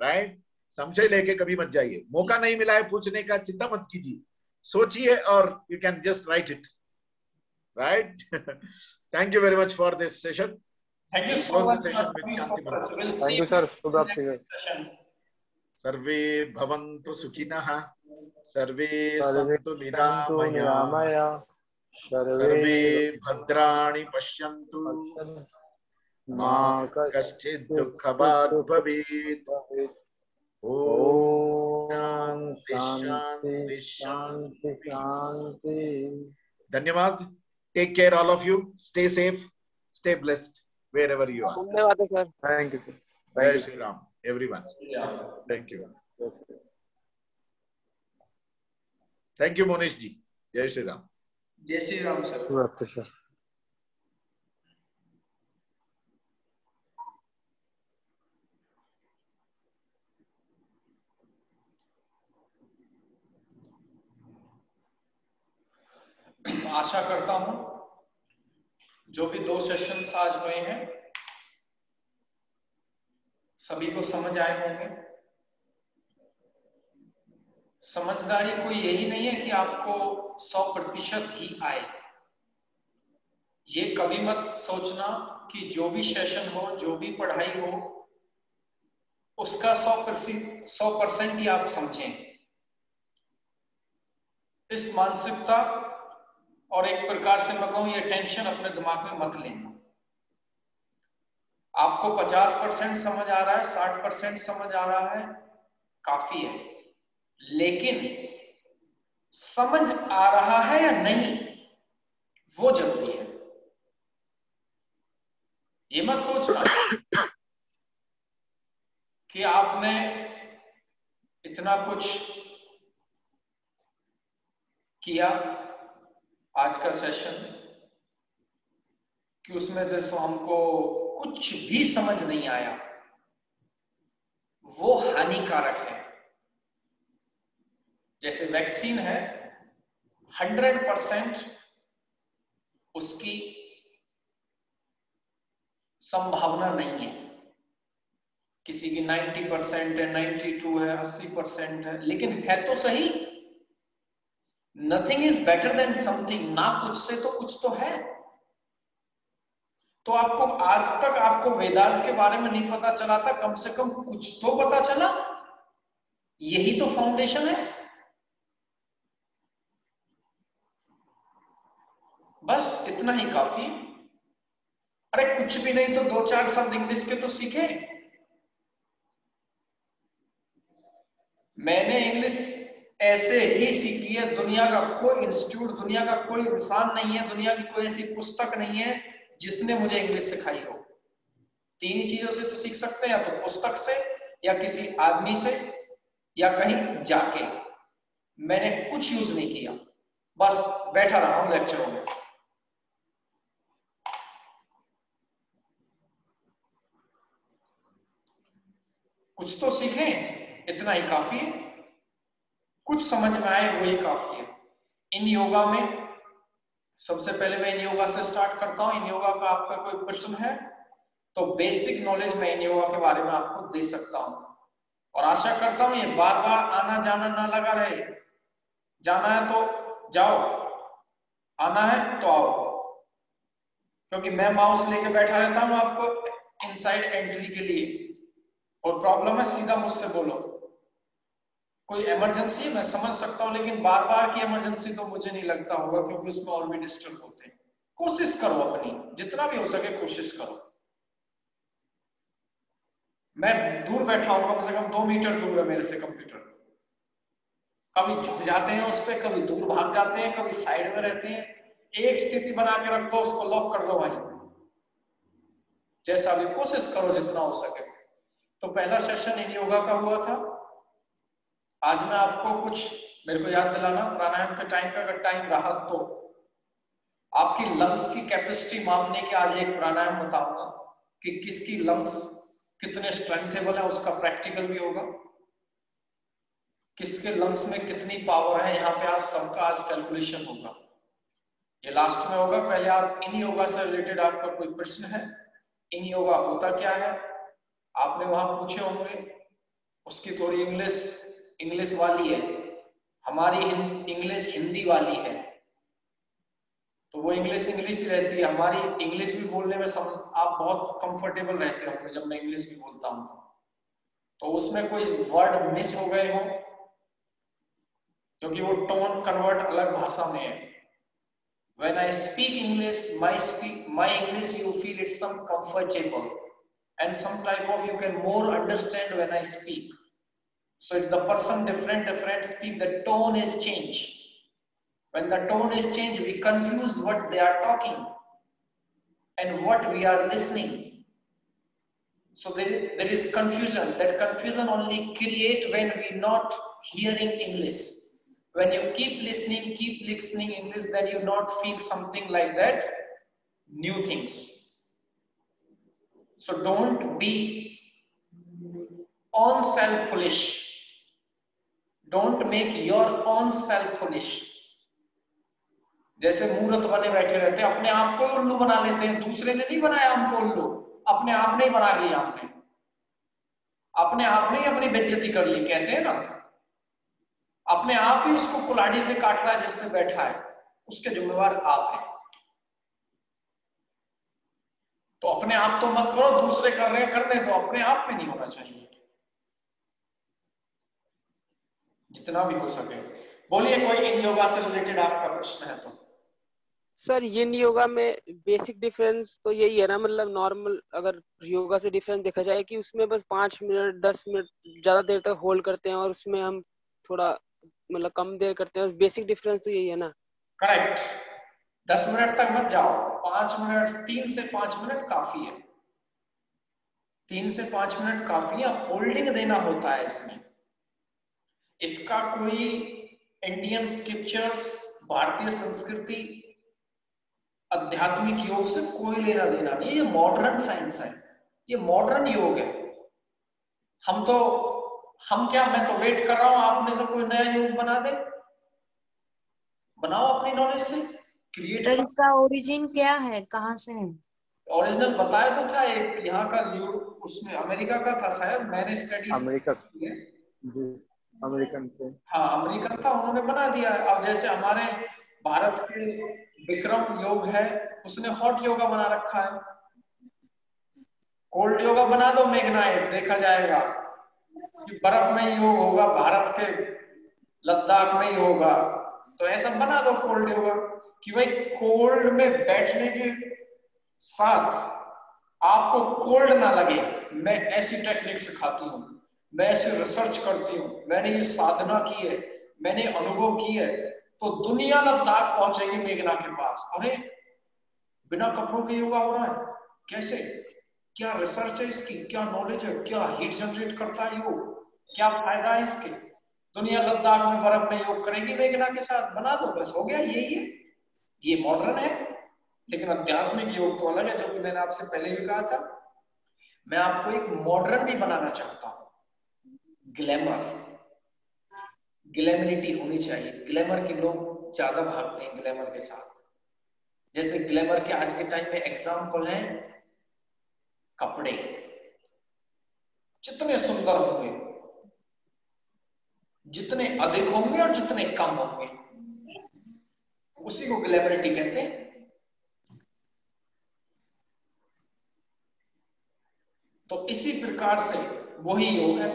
Right? संशय लेके कभी मत जाइए. मौका नहीं मिला है पूछने का, चिंता मत कीजिए. सोचिए और you can just write it. Right? Thank you very much for this session. Thank you so much, sir. Thank you, sir. We'll see Thank you, sir. सर्वे भवन्तु सुखिनः, सर्वे सर्वे सन्तु सन्तु निरामया, निरामया, सर्वे भद्राणि पश्यन्तु, पश्यन्तु मा मा कश्चित् कश्चित् दुःखभाग् दुःखभाग् भवेत्। भवेत्। ओम ॐ शांति शान्ति शांति शान्ति शान्ति। धन्यवाद. Take care all of you. Stay safe, stay blessed wherever you are. धन्यवाद sir. Thank you sir. Jai Shri Ram, everyone. Thank you. Thank you, Monish ji. Jai Shri Ram. जय श्री राम सर। शुभ सर। आशा करता हूं जो भी 2 sessions आज हुए हैं सभी को समझ आए होंगे। समझदारी कोई यही नहीं है कि आपको 100% ही आए। ये कभी मत सोचना कि जो भी सेशन हो, जो भी पढ़ाई हो, उसका 100% ही आप समझें। इस मानसिकता और एक प्रकार से मैं कहूं ये टेंशन अपने दिमाग में मत लेना। आपको 50% समझ आ रहा है, 60% समझ आ रहा है, काफी है। लेकिन समझ आ रहा है या नहीं वो जरूरी है। ये मत सोचना कि आपने इतना कुछ किया आज का सेशन कि उसमें जैसे हमको कुछ भी समझ नहीं आया। वो हानिकारक है। जैसे वैक्सीन है, 100% उसकी संभावना नहीं है। किसी की 90% है, 92 है, 80% है, लेकिन है तो सही। Nothing is better than something. ना कुछ से तो कुछ तो है। तो आपको आज तक आपको वेदास के बारे में नहीं पता चला था, कम से कम कुछ तो पता चला। यही तो फाउंडेशन है। बस इतना ही काफी है। अरे कुछ भी नहीं तो 2-4 शब्द इंग्लिश के तो सीखे। मैंने इंग्लिश ऐसे ही सीखी है। दुनिया का कोई इंस्टीट्यूट, दुनिया का कोई इंसान नहीं है, दुनिया की कोई ऐसी पुस्तक नहीं है जिसने मुझे इंग्लिश सिखाई हो। 3 ही चीजों से तो सीख सकते हैं, या तो पुस्तक से, या किसी आदमी से, या कहीं जाके। मैंने कुछ यूज नहीं किया, बस बैठा रहा हूं लेक्चरों में। कुछ तो सीखें, इतना ही काफी है। कुछ समझ में आए वही काफी है। इन योगा में सबसे पहले मैं इन योगा से स्टार्ट करता हूं। इन योगा का आपका कोई प्रश्न है तो बेसिक नॉलेज मैं इन योगा के बारे में आपको दे सकता हूं, और आशा करता हूं ये बार बार आना जाना ना लगा रहे। जाना है तो जाओ, आना है तो आओ, क्योंकि मैं माउस लेके बैठा रहता हूं आपको इनसाइड एंट्री के लिए। और प्रॉब्लम है सीधा मुझसे बोलो। कोई इमरजेंसी मैं समझ सकता हूं, लेकिन बार बार की इमरजेंसी तो मुझे नहीं लगता होगा, क्योंकि उसमें और भी डिस्टर्ब होते हैं। कोशिश करो अपनी, जितना भी हो सके कोशिश करो। मैं दूर बैठा हूं, कम से कम 2 मीटर दूर है मेरे से कंप्यूटर। कभी झुक जाते हैं उस पर, कभी दूर भाग जाते हैं, कभी साइड में रहते हैं। एक स्थिति बना के रख दो, उसको लॉक कर दो भाई। जैसा भी कोशिश करो जितना हो सके। तो पहला सेशन इन योगा का हुआ था। आज मैं आपको कुछ, मेरे को याद दिलाना, प्राणायाम के टाइम पे अगर टाइम रहा तो आपकी लंग्स की कैपेसिटी मापने के आज एक प्राणायाम बताऊंगा कि किसकी लंग्स कितने स्ट्रेंथेबल है। उसका प्रैक्टिकल भी होगा। किसके लंग्स में कितनी पावर है, यहाँ पे आज सबका आज कैलकुलेशन होगा। ये लास्ट में होगा। पहले आप इन योगा से रिलेटेड आपका कोई प्रश्न है, इन योगा होता क्या है, आपने वहां पूछे होंगे। उसकी थोड़ी इंग्लिश वाली है, हमारी इंग्लिश हिंदी वाली है, तो वो इंग्लिश ही रहती है। हमारी इंग्लिश भी बोलने में समझ आप बहुत कंफर्टेबल रहते होंगे जब मैं इंग्लिश भी बोलता हूं। तो उसमें कोई वर्ड मिस हो गए हो, क्योंकि वो टोन कन्वर्ट अलग भाषा में है। When I speak English, my English you feel it's some comfortable and some type of you can more understand when I speak. So it's the person different speak, the tone is changed. When the tone is changed, we confuse what they are talking and what we are listening. So there is confusion. That confusion only create when we not hearing English. When you keep listening English, then you not feel something like that, new things. So don't be own self foolish. Don't make your own self foolish. जैसे मूर्ख बने बैठे रहते हैं, अपने आप को उल्लू बना लेते हैं। दूसरे ने नहीं बनाया हमको उल्लू, अपने आप ने ही बना लिया। हमने अपने आप ने ही अपनी बेइज्जती कर ली, कहते हैं ना, अपने आप ही उसको कुल्हाड़ी से काट रहा है जिसपे बैठा है, उसके जिम्मेवार आप हैं। तो अपने आप तो मत करो, दूसरे कर रहे हैं करने दो, अपने आप में नहीं होना चाहिए जितना भी हो सके। बोलिए कोई इन योगा से रिलेटेड आपका प्रश्न है तो। सर yin योगा में बेसिक डिफरेंस तो यही है ना, मतलब नॉर्मल अगर योगा से डिफरेंस देखा जाए कि उसमें बस 5 मिनट 10 मिनट ज्यादा देर तक होल्ड करते हैं और उसमें हम थोड़ा मतलब कम देर करते हैं। बेसिक डिफरेंस तो यही है ना। करेक्ट। 10 मिनट तक मत जाओ, 5 मिनट, 3 से 5 मिनट काफी है। 3 से 5 मिनट काफी है। होल्डिंग देना होता है इसमें। इसका कोई इंडियन स्क्रिप्चर्स, भारतीय संस्कृति, आध्यात्मिक योग से कोई लेना देना नहीं। ये मॉडर्न साइंस है, ये मॉडर्न योग है। हम क्या, मैं तो वेट कर रहा हूं आप में से कोई नया योग बना दे। बनाओ अपनी नॉलेज से, क्रिएट। सर इसका ओरिजिन क्या है, कहाँ से है? ओरिजिनल बताया तो था, एक यहाँ का उसमें अमेरिका का था शायद, मैंने स्टडी अमेरिका जी, अमेरिकन थे। हाँ अमेरिकन था, उन्होंने बना दिया। अब जैसे हमारे भारत के विक्रम योग है, उसने हॉट योगा बना रखा है। कोल्ड योगा बना दो मेघनाइट, देखा जाएगा कि बर्फ में ही योग होगा, भारत के लद्दाख में ही होगा। तो ऐसा बना दो कोल्ड योगा कि भाई कोल्ड में बैठने के साथ आपको कोल्ड ना लगे। मैं ऐसी टेक्निक सिखाती हूँ, मैं ऐसे रिसर्च करती हूँ, मैंने ये साधना की है, मैंने अनुभव की है। तो दुनिया लद्दाख पहुंचेगी मेघना के पास। अरे बिना कपड़ों के योगा हो रहा है, कैसे, क्या रिसर्च है इसकी, क्या नॉलेज है, क्या हीट जनरेट करता है योग, क्या फायदा है इसके। दुनिया लद्दाख में बर्फ में योग करेगी मेघना के साथ, बना दो, बस हो गया। यही है, ये मॉडर्न है। लेकिन आध्यात्मिक योग तो अलग है, जो कि मैंने आपसे पहले भी कहा था। मैं आपको एक मॉडर्न भी बनाना चाहता हूं। ग्लैमर, ग्लैमरिटी होनी चाहिए। ग्लैमर के लोग ज्यादा भागते हैं ग्लैमर के साथ। जैसे ग्लैमर के आज के टाइम में एग्जाम्पल है कपड़े। जितने सुंदर होंगे, जितने अधिक होंगे और जितने कम होंगे, उसी को ग्लैमरिटी कहते हैं। तो इसी प्रकार से वही योग है,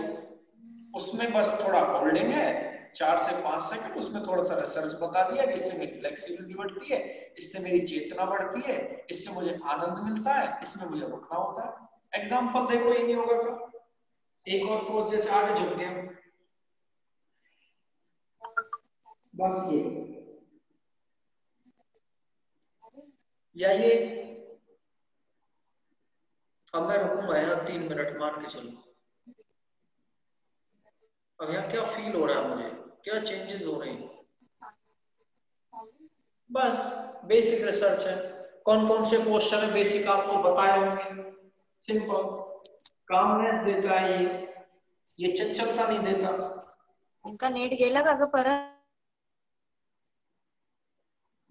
उसमें बस थोड़ा होल्डिंग है 4 से 5 सेकंड। उसमें थोड़ा सा रिसर्च बता दिया कि इससे मेरी फ्लेक्सिबिलिटी बढ़ती है, इससे मेरी चेतना बढ़ती है, इससे मुझे आनंद मिलता है, इसमें मुझे रुकना होता है। एग्जाम्पल देखो इन योगा का। एक और पोज, जैसे आगे झुक गया, बस ये, या ये। अब मैं रुकूंगा यहाँ 3 मिनट, मान के चलो। अब यहाँ क्या फील हो रहा है मुझे, क्या चेंजेस हो रहे हैं। बस बेसिक रिसर्च है। कौन कौन से पोस्चर है बेसिक आपको बताए होंगे। सिंपल, कामनेस देता है ये चंचलता नहीं देता। इनका नेट गेला का परत?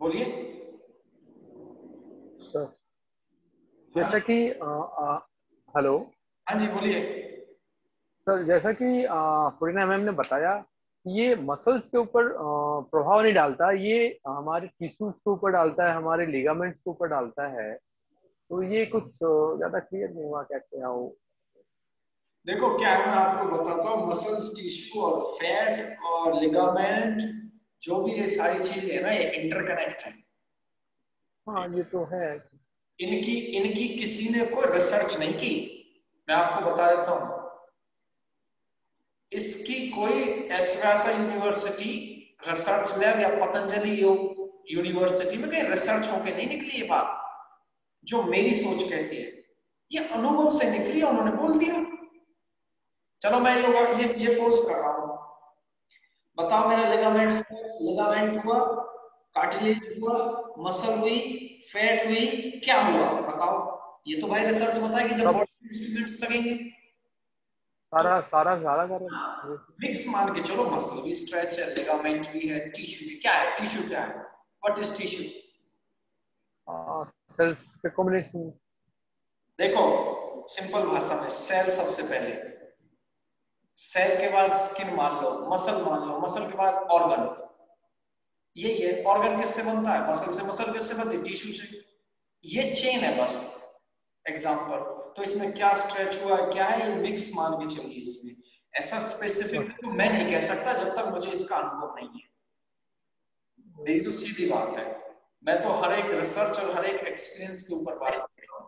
बोलिए सर जैसा कि हेलो। हाँ जी बोलिए। सर जैसा कि पूर्णिमा मैम ने बताया, ये मसल्स के ऊपर प्रभाव नहीं डालता, ये हमारे टिश्यूज के ऊपर डालता है, हमारे लिगामेंट्स के ऊपर डालता है। तो ये कुछ ज्यादा क्लियर नहीं हुआ कैसे आओ। देखो क्या है, मैं आपको बताता हूँ, मसल्स, टिश्यू और फैट और लिगामेंट, जो भी ये सारी चीजें है ना, ये इंटरकनेक्ट है। हाँ ये तो है। इनकी इनकी किसी ने कोई रिसर्च नहीं की। मैं आपको बता देता हूँ, इसकी कोई ऐसा यूनिवर्सिटी रिसर्च लैब या पतंजलि यूनिवर्सिटी में कहीं रिसर्च होके नहीं निकली ये बात, जो मेरी सोच कहती है। ये अनुभव से निकली, उन्होंने बोल दिया। चलो मैं ये पोज कर रहा हूं, बताओ मेरा लिगामेंट हुआ, कार्टिलेज हुआ, मसल हुई, फैट हुई, क्या हुआ बताओ? ये तो भाई रिसर्च बताएगी जब बॉडी इंस्ट्रूमेंट्स लगेंगे। सारा सारा सारा कर रहे हैं। मिक्स मान के चलो, मसल भी स्ट्रेच है, लिगामेंट भी है, टिश्यू भी। क्या है टिश्यू? क्या है? What is tissue? सेल्स के कॉम्बिनेशन। देखो सिंपल भाषा में, सेल सबसे पहले, सेल के बाद स्किन मान लो, मसल मान लो, मसल के बाद ऑर्गन। यही है, ऑर्गन किससे बनता है? मसल से। मसल किससे बनती है? टिश्यू से। ये चेन है बस, एग्जांपल। तो इसमें क्या स्ट्रेच हुआ, क्या है, ये मिक्स मान के चलिए। इसमें ऐसा स्पेसिफिक तो मैं नहीं कह सकता जब तक मुझे इसका अनुभव नहीं है। मेरी तो सीधी बात है, मैं तो हर एक रिसर्च और हर एक एक्सपीरियंस के ऊपर बात करता हूँ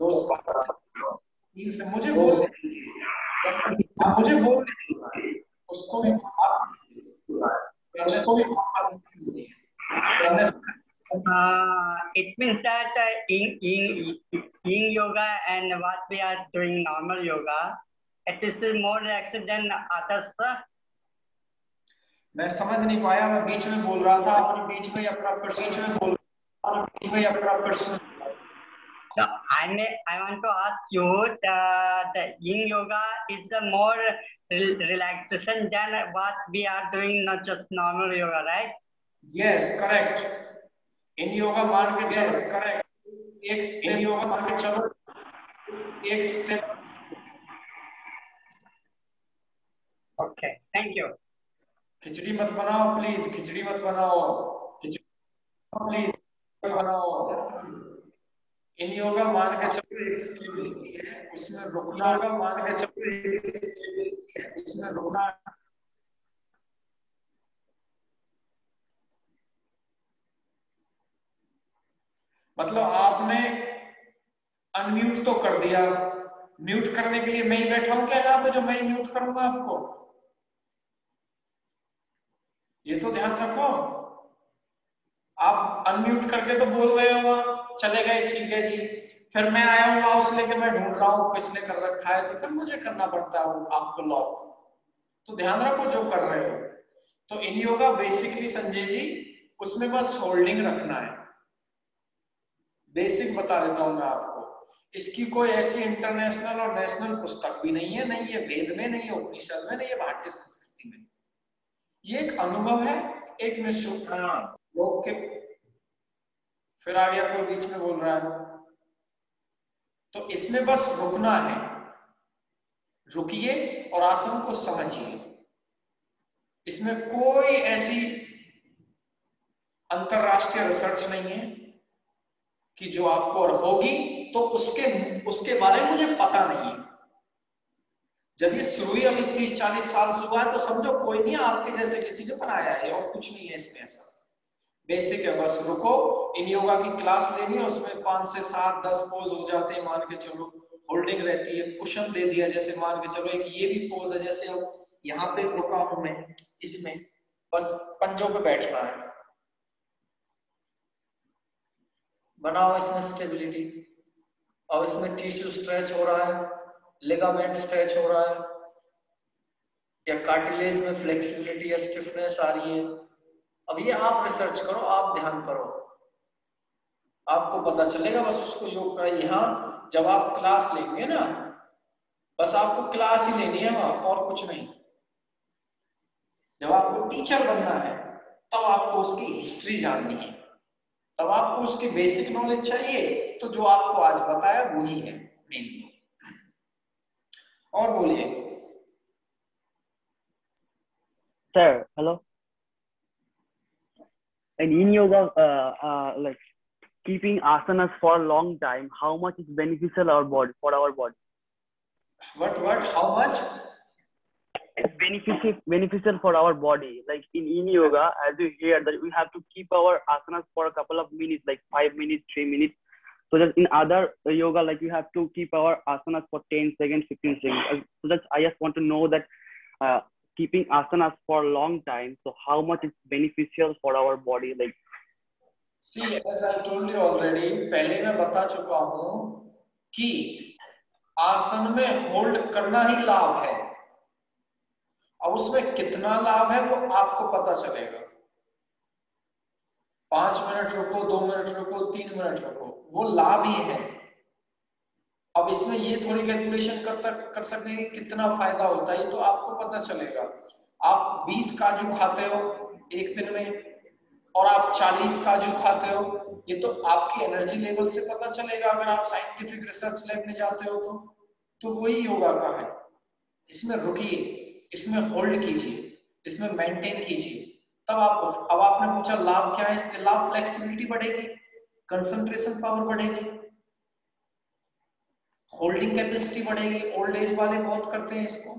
दोस्त। से मुझे बोल आप मुझे बोल उसको भी करने से भी it means that in yoga and what we are doing normal yoga, it is more relaxed than others. मैं समझ नहीं पाया, मैं बीच में बोल रहा था, आपने बीच में अपना personal So I want to ask you the yin yoga is the more relaxation than what we are doing, not just normal yoga, right? Yes, correct. इन योगा मान के चलो, करेक्ट, एक स्टेप योगा मान के चलो, एक स्टेप। Okay, thank you. खिचड़ी मत बनाओ प्लीज, खिचड़ी मत बनाओ, खिचड़ी प्लीज बनाओ। इन योगा मान के चलो एक स्टेप है, उसमें रुकना का मान के चलो एक स्टेप है, उसमें रुकना। मतलब आपने अनम्यूट तो कर दिया, म्यूट करने के लिए मैं ही बैठा हूं क्या यहाँ पे, जो मैं ही म्यूट करूंगा आपको? ये तो ध्यान रखो। आप अनम्यूट करके तो बोल रहे हो, चले गए, ठीक है जी, फिर मैं आया हूँ माउस लेके, मैं ढूंढ रहा हूँ किसने कर रखा है, तो फिर मुझे करना पड़ता है आपको लॉक। तो ध्यान रखो जो कर रहे हो। तो इन योगा बेसिकली संजय जी, उसमें बस होल्डिंग रखना है। बेसिक बता देता हूं मैं आपको, इसकी कोई ऐसी इंटरनेशनल और नेशनल पुस्तक भी नहीं है, नहीं है वेद में, नहीं है उपनिषद में, नहीं है भारतीय संस्कृति में। ये एक अनुभव है, एक निश्चित लोग के। फिर आ गया कोई बीच में बोल रहा है, तो इसमें बस रुकना है, रुकिए और आसन को समझिए। इसमें कोई ऐसी अंतरराष्ट्रीय रिसर्च नहीं है कि जो आपको और होगी तो उसके बारे में मुझे पता नहीं है। जब ये शुरू ही अभी 30-40 साल से हुआ है, तो समझो कोई नहीं, आपके जैसे किसी ने बनाया है, और कुछ नहीं है इसमें ऐसा। बेसिक है, बस रुको। इन योगा की क्लास लेनी है, उसमें 5 से 7 10 पोज हो जाते हैं, मान के चलो। होल्डिंग रहती है, कुशन दे दिया, जैसे मान के चलो एक ये भी पोज है, जैसे यहाँ पे रुका हूं मैं, इसमें बस पंजों पे बैठना है, बनाओ इसमें स्टेबिलिटी। और इसमें टिश्यू स्ट्रेच हो रहा है, लिगामेंट स्ट्रेच हो रहा है, या कार्टिलेज में फ्लेक्सिबिलिटी या स्टिफनेस आ रही है। अब ये आप रिसर्च करो, आप ध्यान करो, आपको पता चलेगा। बस उसको योग का यहाँ जब आप क्लास लेंगे ना, बस आपको क्लास ही लेनी है वहां, और कुछ नहीं। जब आपको टीचर बनना है, तब आपको उसकी हिस्ट्री जाननी है, तब आपको उसकी बेसिक नॉलेज चाहिए। तो जो आपको आज बताया वही है मेन। तो और बोलिए Sir, hello. And in yoga, like keeping asanas for a long time, how much is beneficial for our body? What? How much? It's beneficial for our body. Like in yoga, as you hear that we have to keep our asanas for a couple of minutes, like 5 minutes, 3 minutes. So that in other yoga, like we have to keep our asanas for 10 seconds, 15 seconds. So that I just want to know that keeping asanas for a long time, so how much it's beneficial for our body. Like, see, as I told you already, पहले मैं बता चुका हूँ कि आसन में hold करना ही लाभ है। अब उसमें कितना लाभ है वो आपको पता चलेगा। 5 मिनट रुको, 2 मिनट रुको, 3 मिनट रुको, वो लाभ ही है। अब इसमें ये थोड़ी कैलकुलेशन कर सकते हैं कि कितना फायदा होता है, ये तो आपको पता चलेगा। आप 20 काजू खाते हो एक दिन में और आप 40 काजू खाते हो, ये तो आपकी एनर्जी लेवल से पता चलेगा अगर आप साइंटिफिक रिसर्च लैब में जाते हो तो वही योगा का है। इसमें रुकिए, इसमें होल्ड कीजिए, इसमें मेंटेन कीजिए, तब आप। अब आपने पूछा लाभ क्या है, इसके लाभ फ्लेक्सिबिलिटी बढ़ेगी, कंसंट्रेशन पावर बढ़ेगी, होल्डिंग कैपेसिटी बढ़ेगी। ओल्ड एज वाले बहुत करते हैं इसको,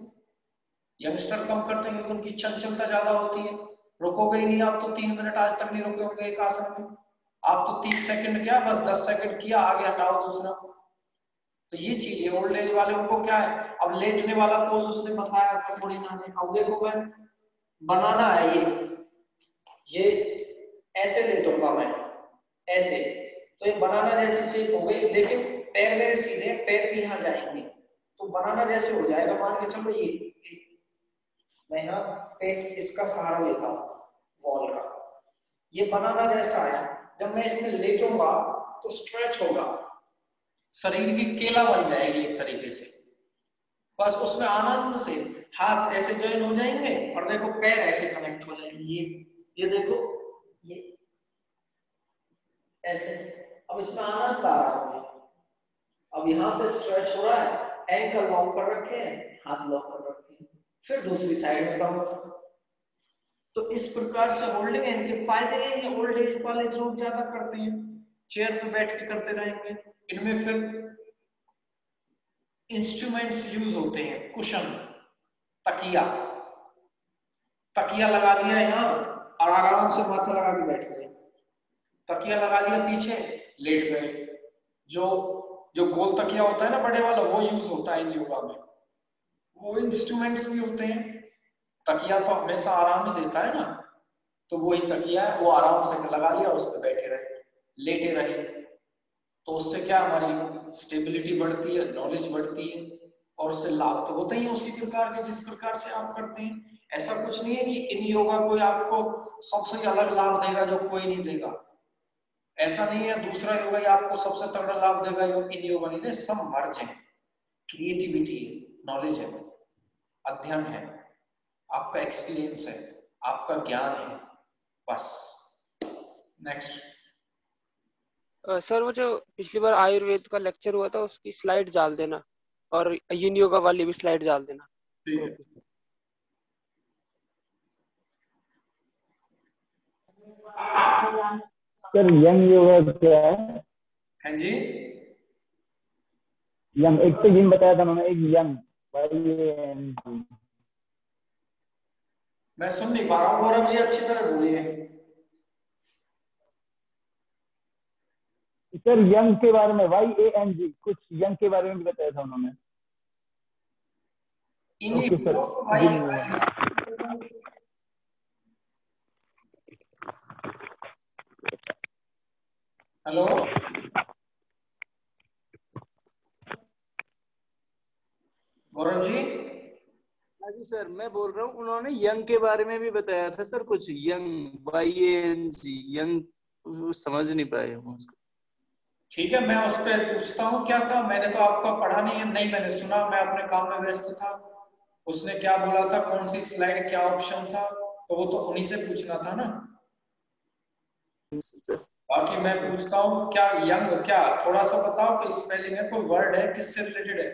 यंगस्टर कम करते हैं क्योंकि उनकी चंचलता ज्यादा होती है। रुकोगे ही नहीं आप तो 3 मिनट आज तक नहीं रुके होंगे एक आसन में। आप तो 30 सेकंड क्या, बस 10 सेकंड किया, आगे हटाओ दूसरा। तो ये चीज है। ओल्ड एज वाले उनको क्या है, अब लेटने वाला पोज उसने बताया था पुरीना ने। अब देखो मैं बनाना है, ये ऐसे लेटूंगा मैं, ऐसे, तो ये बनाना जैसी शेप हो गई, लेकिन पैर मेरे सीधे, पैर भी यहाँ जाएंगे तो बनाना जैसे हो जाएगा। मान के चलो ये मैं यहाँ पेट इसका सहारा लेता हूँ वॉल का, ये बनाना जैसा आया। जब मैं इसमें लेटूंगा तो स्ट्रेच होगा, शरीर की केला बन जाएगी एक तरीके से। बस उसमें आनंद से हाथ ऐसे जॉइन हो जाएंगे और देखो पैर ऐसे कनेक्ट हो जाएंगे। ये देखो ये ऐसे। अब इसमें आनंद आ रहा है। अब यहाँ से स्ट्रेच हो रहा है, एंकल लॉक कर रखे हैं, हाथ लॉक कर रखे हैं, फिर दूसरी साइड में कम। तो इस प्रकार से होल्डिंग है। इनके फायदे हैं कि ओल्ड एज वाले लोग ज्यादा करते हैं, चेयर पे बैठ के करते रहेंगे। इनमें फिर इंस्ट्रूमेंट्स यूज होते हैं, कुशन, तकिया लगा लिया यहाँ और आराम से माथा लगा के बैठ गए, तकिया लगा लिया पीछे, लेट गए। जो गोल तकिया होता है ना बड़े वाला, वो यूज होता है इन योगा में। वो इंस्ट्रूमेंट्स भी होते हैं। तकिया तो हमेशा आराम ही देता है ना, तो वही तकिया है, वो आराम से लगा लिया, उस पर बैठे रहे, लेटे रहे। तो उससे क्या हमारी स्टेबिलिटी बढ़ती है, नॉलेज बढ़ती है, और उससे लाभ तो होते ही उसी प्रकार के जिस प्रकार से आप करते हैं। ऐसा कुछ नहीं है कि इन योगा कोई आपको सबसे अलग लाभ देगा जो कोई नहीं देगा, ऐसा नहीं है। दूसरा योगा ही आपको सबसे तगड़ा लाभ देगा, इन योगा नहीं दे। सब मर्ज है, क्रिएटिविटी है, नॉलेज है, अध्ययन है, आपका एक्सपीरियंस है, आपका ज्ञान है, बस। नेक्स्ट सर, वो जो पिछली बार आयुर्वेद का लेक्चर हुआ था उसकी स्लाइड डाल देना, और yin योगा वाली भी स्लाइड डाल देना। ठीक है। सर यंग योगा क्या है? हाँ जी, यंग एक तो जिन बताया था उन्होंने, एक यंग। मैं सुन नहीं पा रहा हूँ गौरव जी, अच्छी तरह बोलिए। सर यंग के बारे में, YANG, कुछ यंग के बारे में भी बताया था उन्होंने। Okay sir. Hello, Gaurav ji. हाँ जी सर, मैं बोल रहा हूँ, उन्होंने यंग के बारे में भी बताया था सर कुछ, यंग, YANG, यंग, समझ नहीं पाए हम उसको। ठीक है, मैं उस पर पूछता हूँ क्या था। मैंने तो आपका पढ़ा नहीं है, नहीं मैंने सुना, मैं अपने काम में व्यस्त था। उसने क्या बोला था, कौन सी स्लाइड, क्या ऑप्शन था, तो वो तो उन्हीं से पूछना था ना। बाकी मैं पूछता हूँ क्या यंग, क्या थोड़ा सा बताओ कि स्पेलिंग है, कोई वर्ड है, किससे रिलेटेड है?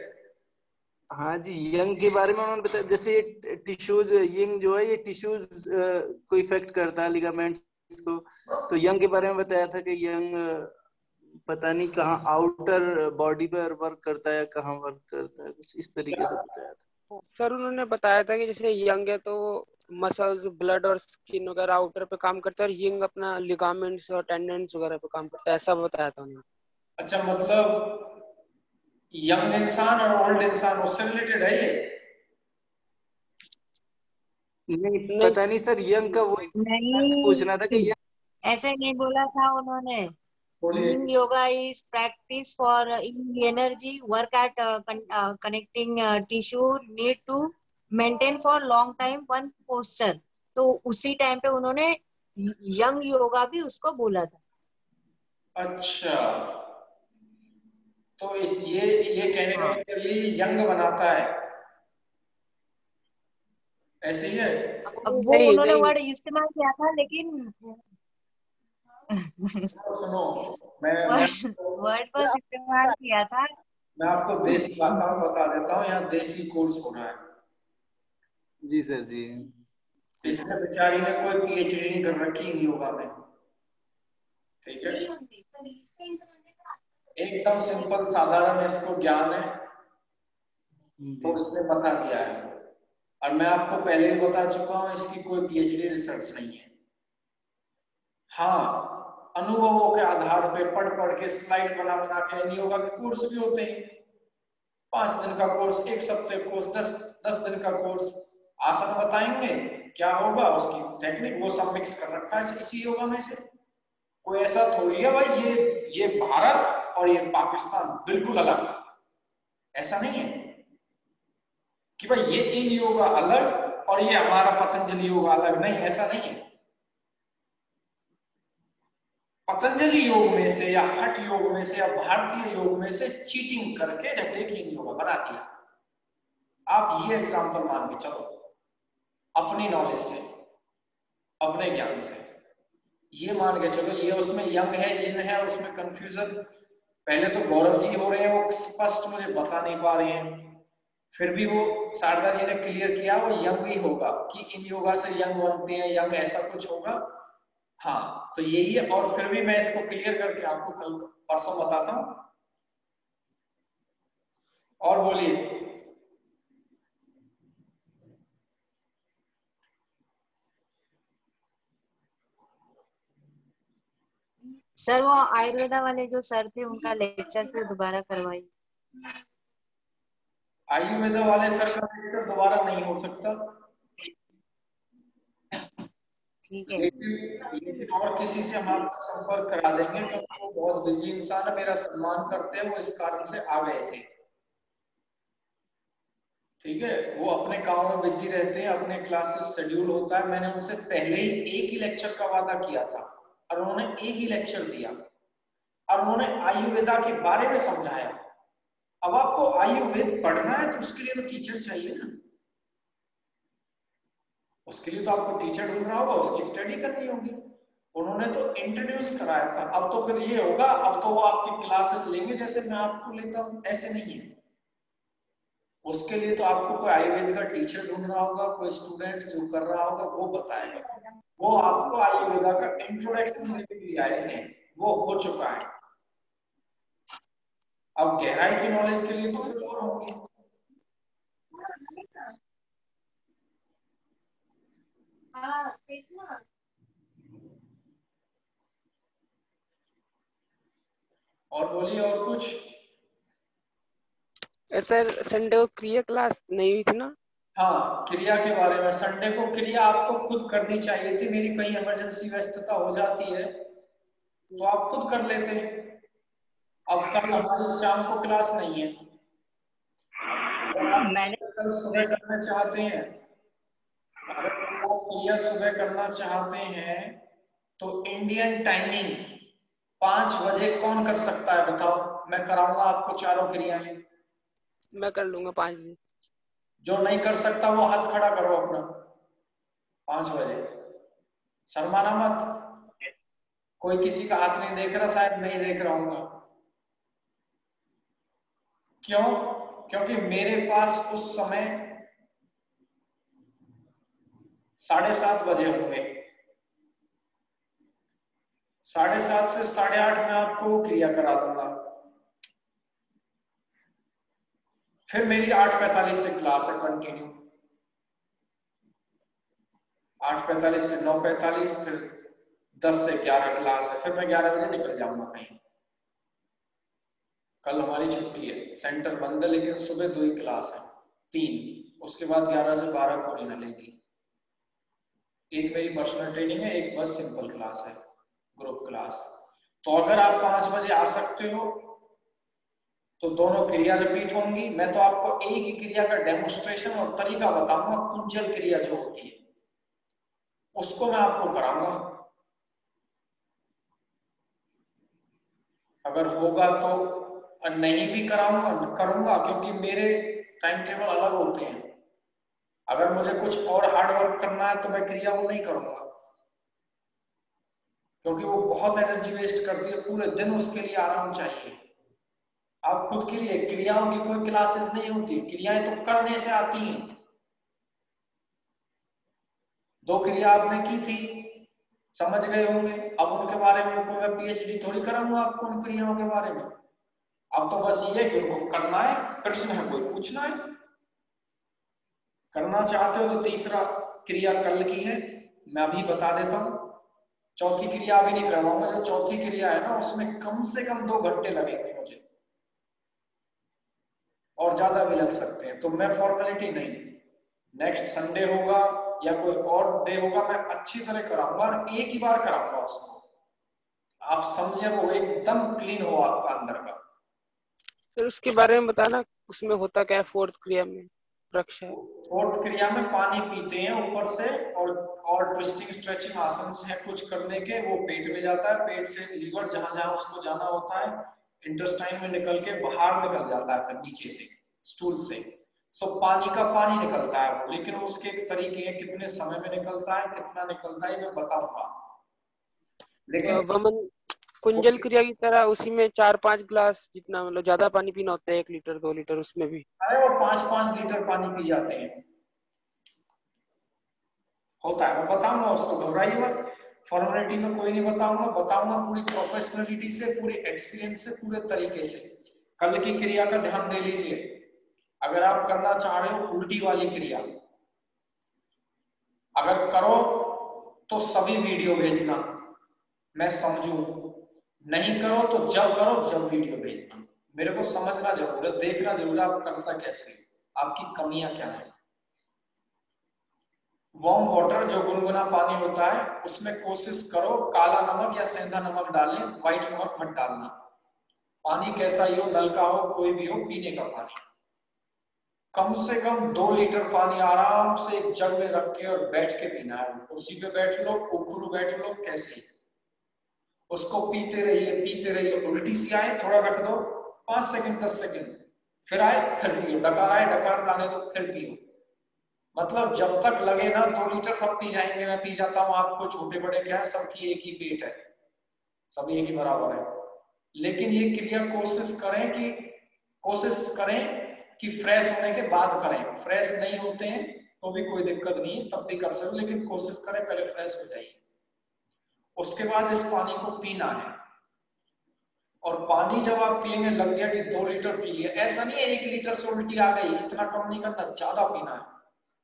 हाँ जी, यंग के बारे में उन्होंने बताया, जैसे ये टिश्यूज, यंग जो है ये टिश्यूज को इफेक्ट करता है, लिगामेंट्स को। तो यंग के बारे में बताया था कि यंग पता नहीं कहाँ आउटर बॉडी पर वर्क करता है, कहाँ वर्क करता है, कुछ इस तरीके से बताया था सर। उन्होंने बताया था कि जैसे यंग है तो मसल्स, ब्लड और स्किन वगैरह आउटर पे काम करता है, और यंग अपना लिगामेंट्स और टेंडेंस वगैरह पे काम करता है, ऐसा बताया था उन्होंने। अच्छा, मतलब यंग इंसान और ओल्ड इंसान उससे रिलेटेड है ये? नहीं पता नहीं सर, यंग का वही पूछना था कि ऐसे नहीं बोला था उन्होंने। Yin yoga is practice for energy, work at connecting tissue, need to maintain for long time one posture. तो उसी टाइम पे उन्होंने यंग योगा भी उसको बोला था। अच्छा, तो इस ये कहने का मतलब ये यंग बनाता है, ऐसे ही है? अब वो उन्होंने वर्ड इस्तेमाल किया था, लेकिन सुनो, मैं वर्ड बस इस्तेमाल किया था। मैं आपको देसी भाषा में बता देता हूँ, यहाँ देसी कोर्स हो रहा है। जी सर जी। इसने बेचारी ने कोई पीएचडी नहीं कर रखी इन योगा में, ठीक है? एकदम सिंपल साधारण इसको ज्ञान है, तो इसने बता दिया है। और मैं आपको पहले भी बता चुका हूँ, इसकी कोई पीएचडी रिसर्च नहीं है। हाँ, अनुभवों के आधार पे पढ़ के स्लाइड बना के इन योगा के कोर्स भी होते हैं। 5 दिन का कोर्स, 1 सप्ताह कोर्स, 10 दिन का कोर्स। आसन बताएंगे क्या होगा, उसकी टेक्निक वो सब मिक्स कर रखा है इसी योगा में से। कोई ऐसा थोड़ी है भाई ये भारत और ये पाकिस्तान बिल्कुल अलग है, ऐसा नहीं है कि भाई ये इन योगा अलग और ये हमारा पतंजलि योगा अलग, नहीं, ऐसा नहीं है। पतंजलि योग में से या हठ योग में से या भारतीय योग में से चीटिंग करके डायरेक्ट इन योगा बना दिया। आप ये एग्जांपल मान के चलो अपनी नॉलेज से, अपने ज्ञान से, ये मान के चलो ये उसमें यंग है, यिन है, उसमें कंफ्यूजन पहले तो गौरव जी हो रहे हैं, वो स्पष्ट मुझे बता नहीं पा रहे हैं, फिर भी वो शारदा जी ने क्लियर किया वो यंग ही होगा कि इन योगा से यंग बनते हैं, यंग ऐसा कुछ होगा। हाँ, तो यही है। और फिर भी मैं इसको क्लियर करके आपको कल परसों बताता हूँ। और बोलिए। सर वो आयुर्वेदा वाले जो सर थे उनका लेक्चर फिर दोबारा करवाइए। आयुर्वेदा वाले सर का लेक्चर दोबारा नहीं हो सकता, ठीक है। लेकिन और किसी से हम आपका संपर्क करा देंगे, क्योंकि वो बहुत बिजी इंसान है, मेरा सम्मान करते हैं, वो इस कारण से आ गए थे, ठीक है? वो अपने काम में बिजी रहते हैं, अपने क्लासेस शेड्यूल होता है। मैंने उनसे पहले ही एक ही लेक्चर का वादा किया था और उन्होंने एक ही लेक्चर दिया और उन्होंने आयुर्वेदा के बारे में समझाया। अब आपको आयुर्वेद पढ़ना है तो उसके लिए तो टीचर चाहिए ना, उसके लिए तो आपको टीचर ढूंढना होगा, उसकी स्टडी करनी होगी। उन्होंने तो इंट्रोड्यूस कराया था, अब तो फिर ये होगा, अब तो वो आपकी क्लासेस लेंगे जैसे मैं आपको लेता हूँ, ऐसे नहीं है। उसके लिए तो आपको कोई आयुर्वेद का टीचर ढूंढना होगा, कोई स्टूडेंट जो कर रहा होगा वो बताएगा। वो आपको आयुर्वेदा का इंट्रोडक्शन देने के लिए आए थे, वो हो चुका है। अब गहराई की नॉलेज के लिए तो फिर और होंगे। और बोलिए और कुछ। सर संडे को क्रिया क्लास नहीं हुई थी ना? हाँ, क्रिया के बारे में संडे को क्रिया आपको खुद करनी चाहिए थी, मेरी कहीं इमरजेंसी व्यस्तता हो जाती है तो आप खुद कर लेते। अब कल हमारी शाम को क्लास नहीं है, अगर आप कल सुबह करना चाहते हैं, अगर आप क्रिया सुबह करना चाहते हैं तो इंडियन टाइमिंग 5 बजे कौन कर सकता है बताओ, मैं कराऊंगा आपको चारों क्रियाएं। मैं कर लूंगा 5 बजे। जो नहीं कर सकता वो हाथ खड़ा करो अपना 5 बजे, शर्माना मत। कोई किसी का हाथ नहीं देख रहा, शायद मैं ही देख रहा हूँ। क्यों? क्योंकि मेरे पास उस समय 7:30 बजे होंगे, 7:30 से 8:30 में आपको क्रिया करा दूंगा। फिर मेरी 8:45 से क्लास है कंटिन्यू, 8:45 से 9:45, फिर 10 से 11 क्लास है। फिर मैं 11 बजे निकल जाऊंगा कहीं। कल हमारी छुट्टी है, सेंटर बंद है, लेकिन सुबह 2 ही क्लास है, 3। उसके बाद 11 से 12 को लेना लेगी। एक मेरी पर्सनल ट्रेनिंग है, एक बस सिंपल क्लास है, ग्रुप क्लास। तो अगर आप 5 बजे आ सकते हो तो दोनों क्रिया रिपीट होंगी। मैं तो आपको एक ही क्रिया का डेमोन्स्ट्रेशन और तरीका बताऊंगा, कुंजल क्रिया जो होती है उसको मैं आपको कराऊंगा। अगर होगा तो, नहीं भी करूंगा, क्योंकि मेरे टाइम टेबल अलग होते हैं। अगर मुझे कुछ और हार्ड वर्क करना है तो मैं क्रिया वो नहीं करूंगा, क्योंकि वो बहुत एनर्जी वेस्ट करती है। पूरे दिन उसके लिए आराम चाहिए। आप खुद के लिए, क्रियाओं की कोई क्लासेस नहीं होती, क्रियाएं तो करने से आती हैं। 2 क्रिया आपने की थी, समझ गए होंगे। अब उनके बारे में कोई मैं पीएचडी थोड़ी कराऊंगा आपको उन क्रियाओं के बारे में। अब तो बस ये है कि उनको करना है, प्रश्न है कोई पूछना है। करना चाहते हो तो तीसरा क्रिया कल की है, मैं अभी बता देता हूं। चौथी क्रिया अभी नहीं करवाऊंगा। जो चौथी क्रिया है ना, उसमें कम से कम 2 घंटे लगेंगे मुझे, और ज्यादा भी लग सकते हैं। तो मैं फॉर्मेलिटी नहीं, नेक्स्ट संडे होगा या कोई और डे होगा, मैं अच्छी तरह कराऊंगा और एक ही बार कराऊंगा उसको। आप समझे, वो एकदम क्लीन हो आपका अंदर का। सर उसके बारे में बताना, उसमें होता क्या है 4th क्रिया में? वृक्ष है 4th क्रिया में पानी पीते हैं ऊपर से, और ट्विस्टिंग स्ट्रेचिंग आसन है कुछ करने के। वो पेट में जाता है, पेट से लीवर जहां जहां उसको जाना होता है, इंटेस्टाइन में निकल के बाहर निकल जाता है, फिर नीचे से स्टूल से। सो पानी का पानी निकलता है वो, लेकिन उसके एक तरीके हैं, कितने समय में निकलता है, कितना निकलता है, मैं बताऊंगा। लेकिन वमन कुंजल क्रिया की तरह उसी में 4-5 ग्लास जितना, मतलब ज्यादा पानी पीना होता है, 1 लीटर 2 लीटर उसमें भी? अरे वो 5-5 लीटर पानी पी जाते हैं, होता है। मैं बताऊंगा उसको, घबराइए मत। फॉर्मेलिटी में कोई नहीं बताऊंगा पूरी प्रोफेशनलिटी से, पूरी एक्सपीरियंस से, पूरे तरीके से। कल की क्रिया का ध्यान दे लीजिए। अगर आप करना चाह रहे हो उल्टी वाली क्रिया, अगर करो तो सभी वीडियो भेजना, मैं समझू। नहीं करो तो जब करो जब वीडियो भेजना। मेरे को समझना जरूर है, देखना जरूर है आप करना कैसे, आपकी कमियां क्या है। वार्म वाटर जो गुनगुना पानी होता है, उसमें कोशिश करो काला नमक या सेंधा नमक डालें, व्हाइट नमक मत डालना। पानी कैसा ही हो, नल का हो, कोई भी हो, पीने का पानी। कम से कम 2 लीटर पानी आराम से एक जग में रख के और बैठ के पीना है। कुर्सी पे बैठ लो, उखड़ू बैठ लो, कैसे, उसको पीते रहिए। उल्टी सी आए थोड़ा रख दो, 5 सेकंड 10 सेकंड, फिर आए फिर पियो, डकार आए डकार आने दो, फिर पियो। मतलब जब तक लगे ना 2 लीटर सब पी जाएंगे, मैं पी जाता हूँ, आपको छोटे बड़े क्या है, सबकी एक ही पेट है, सब एक ही बराबर है। लेकिन ये क्रिया कोशिश करें कि फ्रेश होने के बाद करें। फ्रेश नहीं होते हैं तो भी कोई दिक्कत नहीं है, तब भी कर सकते, लेकिन कोशिश करें पहले फ्रेश हो जाइए। उसके बाद इस पानी को पीना है, और पानी जब आप पिएंगे, लग गया कि 2 लीटर पी लिया, ऐसा नहीं है 1 लीटर से उल्टी आ गई, इतना कम नहीं करना, ज्यादा पीना है।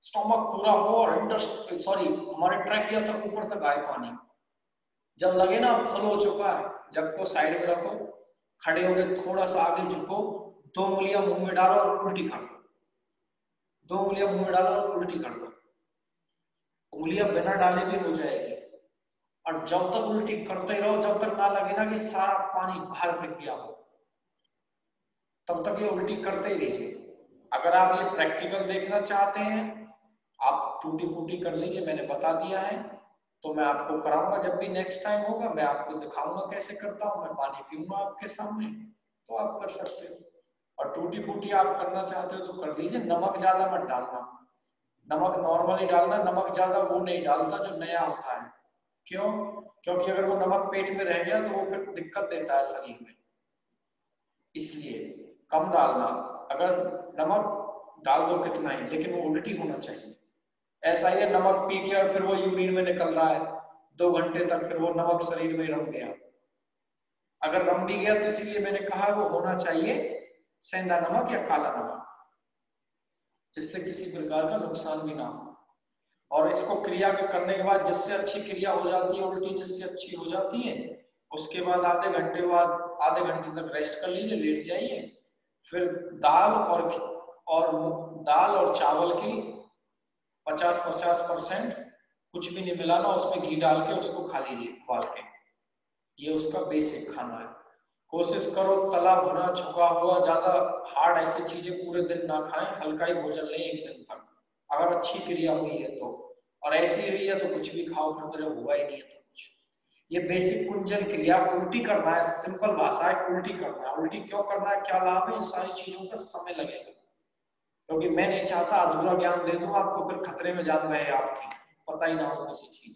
स्टोमक पूरा हो और हमारे ट्रैकिया तक ऊपर तक आए पानी। जब लगे ना फुल हो चुका है, जब को साइड में रखो, खड़े होकर थोड़ा सा आगे झुको, 2 उंगलियां मुंह में डालो और उल्टी कर दो। 2 उंगलियां मुंह में डालो और उल्टी कर दो। उंगलियां बिना डाले भी हो जाएगी। और जब तक उल्टी करते ही रहो, जब तक ना लगे ना कि सारा पानी बाहर फेंक गया हो, तब तक ये उल्टी करते ही रहिए। अगर आप ये प्रैक्टिकल देखना चाहते हैं, आप टूटी फूटी कर लीजिए, मैंने बता दिया है। तो मैं आपको कराऊंगा जब भी नेक्स्ट टाइम होगा, मैं आपको दिखाऊंगा कैसे करता हूँ, मैं पानी पीऊंगा आपके सामने, तो आप कर सकते हो। और टूटी फूटी आप करना चाहते हो तो कर लीजिए। नमक ज्यादा मत डालना, नमक नॉर्मली डालना, नमक ज्यादा वो नहीं डालता जो नया होता है। क्यों? क्योंकि अगर वो नमक पेट में रह गया तो वो फिर दिक्कत देता है शरीर में, इसलिए कम डालना। अगर नमक डाल दो कितना ही, लेकिन वो उल्टी होना चाहिए। ऐसा ही है, नमक पी के और फिर वो यूरिन में निकल रहा है, 2 घंटे तक, फिर वो नमक शरीर में रम गया। अगर रम भी गया तो इसीलिए मैंने कहा वो होना चाहिए सेंधा नमक या काला नमक, जिससे किसी प्रकार का नुकसान भी ना हो। और इसको क्रिया के करने के बाद जिससे अच्छी क्रिया हो जाती है, उल्टी जिससे अच्छी हो जाती है, उसके बाद आधे घंटे तक रेस्ट कर लीजिए, लेट जाइए। फिर दाल और चावल की 50-50% कुछ भी नहीं मिलाना, उसमें घी डाल के उसको खा लीजिए उबाल के। ये उसका बेसिक खाना है। कोशिश करो तला भुना छुका हुआ, ज्यादा हार्ड ऐसी चीजें पूरे दिन ना खाएं, हल्का ही भोजन लें 1 दिन तक, अगर अच्छी क्रिया हुई है तो। और ऐसी रही है तो कुछ भी खाओ, फिर तो हुआ ही नहीं है तो कुछ। ये बेसिक कुंजल क्रिया, उल्टी करना है, सिंपल भाषा है, उल्टी करना है। उल्टी क्यों करना है, क्या लाभ है, ये सारी चीजों का समय लगेगा, क्योंकि मैं नहीं चाहता अधूरा ज्ञान दे दूं आपको, फिर खतरे में जान रहे आपकी, पता ही ना हो किसी चीज।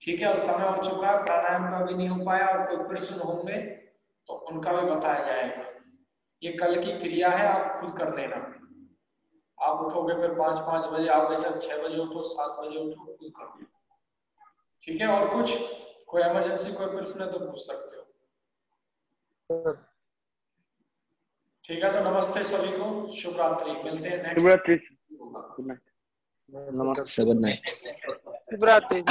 ठीक है, और समय हो चुका है, प्राणायाम का भी नहीं हो पाया, और कोई प्रश्न होंगे तो उनका भी बताया जाएगा। ये कल की क्रिया है, आप खुद कर लेना। आप उठोगे फिर 5 बजे, आप वैसे 6 बजे उठो, 7 बजे उठो, खुद कर लो। ठीक है, और कुछ कोई इमरजेंसी कोई प्रश्न है तो पूछ सकते हो। ठीक है, तो नमस्ते सभी को, शुभ रात्रि, मिलते हैं नेक्स्ट। शुभ रात्रि, गुड नाइट, नमस्ते, गुड नाइट, शुभ रात्रि।